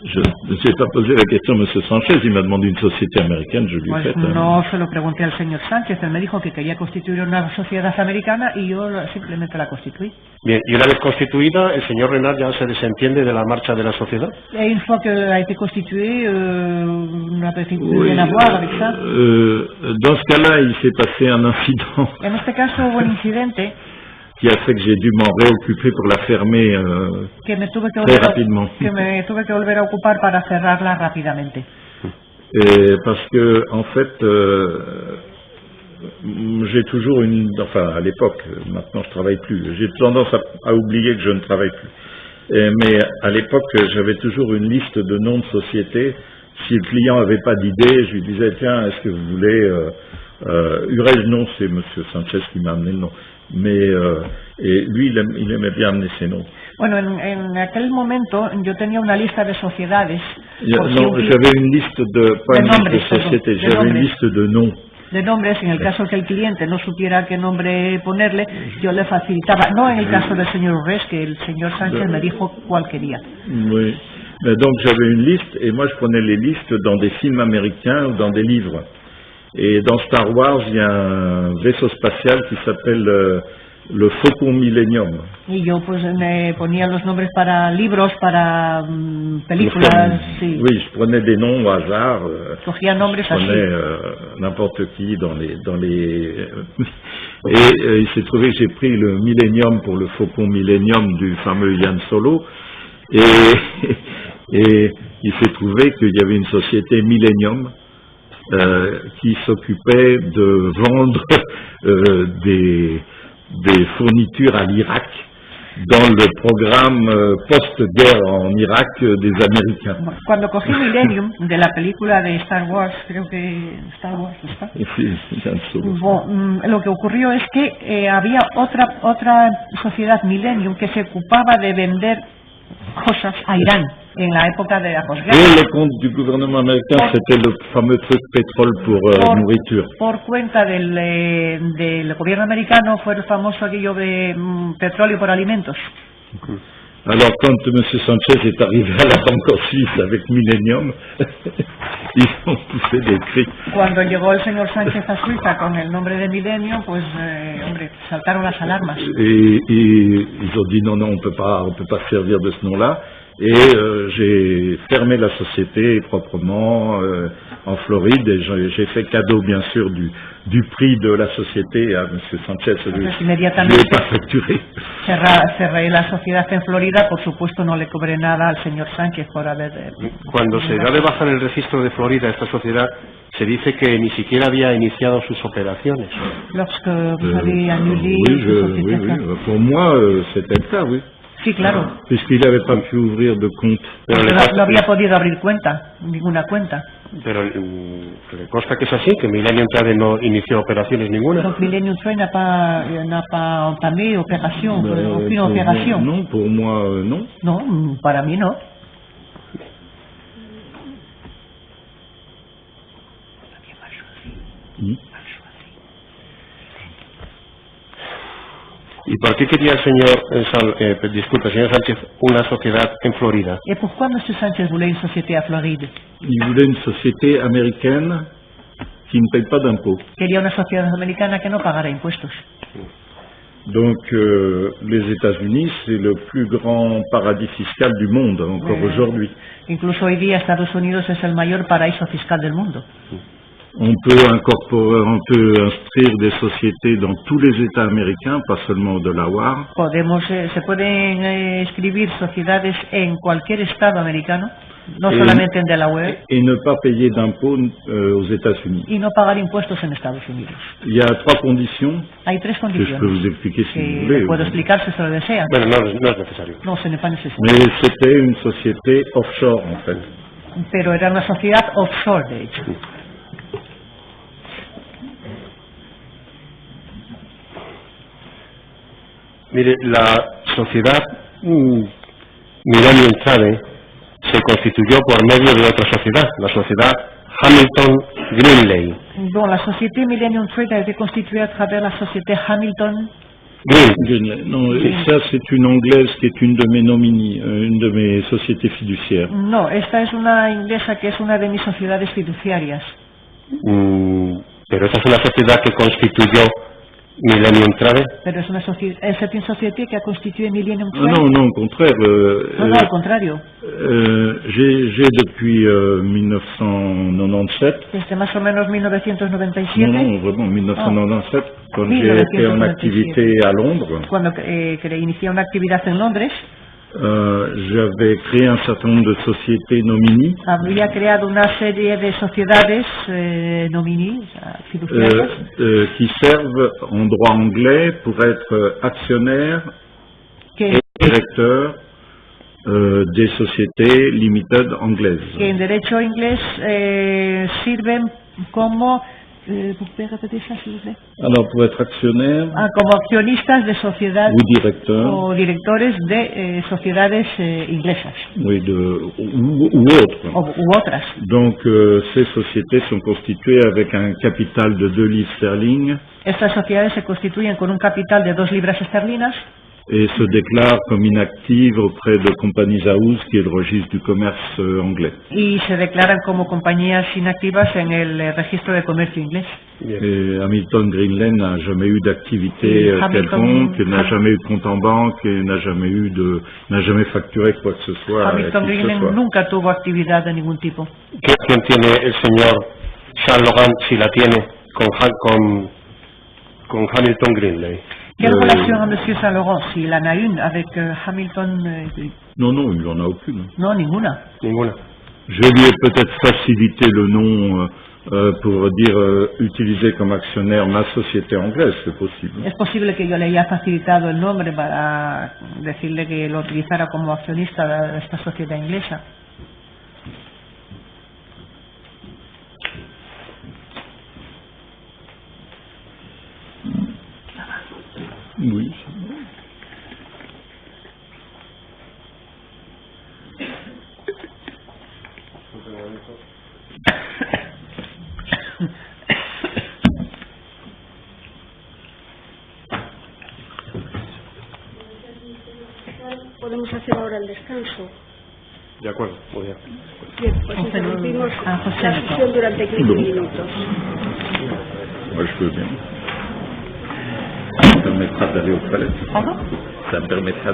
Je ne sais pas poser la question a M. Sanchez, il m'a demandé une société américaine, je lui ai fait. No se lo pregunté al señor Sánchez, él me dijo que quería constituir una sociedad americana y yo simplemente la constituí. Bien, y una vez constituida, el señor Renard ya se desentiende de la marcha de la sociedad. Et une fois qu'elle a été constituée, on n'a pas plus rien à voir avec ça. Dans ce cas-là, il s'est passé un incident. En este caso hubo un incidente qui a fait que j'ai dû m'en réoccuper pour la fermer très rapidement. Que me tuve que volver a ocupar para cerrarla rápidamente. Parce que, en fait, j'ai toujours enfin à l'époque, maintenant je travaille plus, j'ai tendance à oublier que je ne travaille plus. Mais à l'époque, j'avais toujours une liste de noms de sociétés si le client n'avait pas d'idée, je lui disais, tiens, est-ce que vous voulez... non, c'est Monsieur Sanchez qui m'a amené le nom. Mais et lui, il aimait bien amener ses noms. Bueno, en aquel momento yo tenía una lista de sociedades. Non, j'avais une liste pas une liste de sociétés, j'avais une liste de noms. De nombres, en el caso que el cliente no supiera qué nombre ponerle, yo le facilitaba. No en el caso del señor Urres, que el señor Sánchez me dijo cuál quería. Oui. Donc j'avais une liste et moi je prenais les listes dans des films américains ou dans des livres. Et dans Star Wars, il y a un vaisseau spatial qui s'appelle le Faucon Millennium. Y yo pues me ponía los nombres para libros, para películas. Sí. Oui, je prenais des noms au hasard. Cogía nombres je prenais n'importe qui dans les et il s'est trouvé que j'ai pris le Millennium pour le Faucon Millennium du fameux Yann Solo. Et il s'est trouvé qu'il y avait une société Millennium qui s'occupait de vendre des fournitures à l'Irak dans le programme post-guerre en Irak des Américains. Cuando cogí Millennium de la película de Star Wars, creo que Star Wars está. Lo que ocurrió es que había otra sociedad Millennium que se ocupaba de vender cosas a Irán en la época de la posguerra. Et le compte du gouvernement américain, c'était le fameux truc pétrole pour nourriture. Por cuenta del gobierno americano fue el famoso aquello de petróleo por alimentos. Alors quand M. Sanchez est arrivé à la banque en Suisse avec Millennium, ils ont poussé des cris. Cuando llegó el señor Sánchez a Suiza con el nombre de Millennium, pues hombre, saltaron las alarmas. Et ils ont dit non, on peut pas servir de ce nom-là. Et j'ai fermé la société proprement en Floride et j'ai fait cadeau bien sûr du prix de la société a M. Sanchez. Je ne l'ai pas facturé. Cerré la sociedad en Florida, por supuesto no le cobré nada al señor Sánchez por haber... Cuando se da de baja en el registro de Florida esta sociedad, se dice que ni siquiera había iniciado sus operaciones. Lorsque vous avez annulé oui. Pour moi, c'était le cas, oui. Sí, claro. Puisqu'il n'avait pas pu ouvrir de compte. No había podido abrir ninguna cuenta. Pero le consta que es así, que Millennium Trade no inició operaciones ninguna. Donc Millennium Trade n'a pas entamé aucune opération. Non, pour moi, non. Non, para mí no. ¿Y por qué quería el señor Sánchez una sociedad en Florida? Et pourquoi M. Sánchez voulait une société à Floride? Il voulait une société américaine qui ne paye pas d'impôts. Quería una sociedad americana que no pagara impuestos. Donc les États-Unis, c'est le plus grand paradis fiscal du monde encore aujourd'hui. Incluso hoy día Estados Unidos es el mayor paraíso fiscal del mundo. On peut inscrire des sociétés dans tous les États américains, pas seulement au Delaware. Se pueden escribir sociedades en cualquier estado americano, no solamente en Delaware. Et ne pas payer d'impôts aux États-Unis. Y no pagar impuestos en Estados Unidos. Il y a 3 conditions. Hay 3 condiciones. Que je peux vous expliquer si vous voulez. Puedo explicar si se lo desea. Bueno, no es necesario. No, ce n'est pas nécessaire. Mais c'était une société offshore, en fait. Pero era una sociedad offshore, de hecho. Mire, la sociedad Millennium Trade se constituyó por medio de otra sociedad, la sociedad Hamilton Greenley. Bon, la société Millennium Trade a été constituée à travers la société Hamilton Greenley. Non, ça c'est une anglaise qui est une de mes nominis, une de mes sociétés fiduciaires. No, esta es una inglesa que es una de mis sociedades fiduciarias. Pero esa es una sociedad que constituyó Millennium Trade. Pero es una société qui a constitué Millennium Trade. Non, au contraire. Non, au contrario. J'ai depuis 1997. Desde más o menos 1997. Non, vraiment 1997, quand j'ai été en activité à Londres. Cuando inicié una actividad en Londres. J'avais créé un certain nombre de sociétés nomini. Había creado una serie de sociedades nomini, fiduciarias. Qui servent en droit anglais pour être actionnaire et directeur des sociétés limited anglaises. Que en derecho inglés sirven como... ¿puede repetir ça, s'il vous plaît? Alors, pour être actionnaire Como accionistas de sociedades ou directeur, o directores de sociedades inglesas oui, ou autres. u otras. Donc, ces sociétés sont constituées avec un capital de 2 livres sterling Estas sociedades se constituyen con un capital de 2 libras esterlinas et se déclarent comme inactives auprès de Companies House, qui est le registre du commerce anglais. y se declaran como compañías inactivas en el registro de comercio inglés. Et Hamilton Greenlane n'a jamais eu d'activité quelconque, n'a jamais eu de compte en banque et n'a jamais facturé quoi que ce soit. Hamilton Greenlane nunca tuvo actividad de ningún tipo. ¿Qué acción tiene el señor Saint Laurent, si la tiene, con Hamilton Greenlane? Quelle relation a M. Saint Laurent, s'il en a une, avec Hamilton Non, il n'en a aucune. No, ninguna. Ninguna. Je lui ai peut-être facilité le nom pour dire utiliser comme actionnaire ma société anglaise, c'est possible. Es posible que yo le haya facilitado el nombre para decirle que lo utilizara como accionista de esta sociedad inglesa. Oui. Podemos hacer ahora el descanso. De acuerdo, muy bien. Bien, pues interrumpimos la sesión durante 15 minutos. Moi, je veux bien. Ça me permettra d'aller aux toilettes. Pardon? Ça me permettra...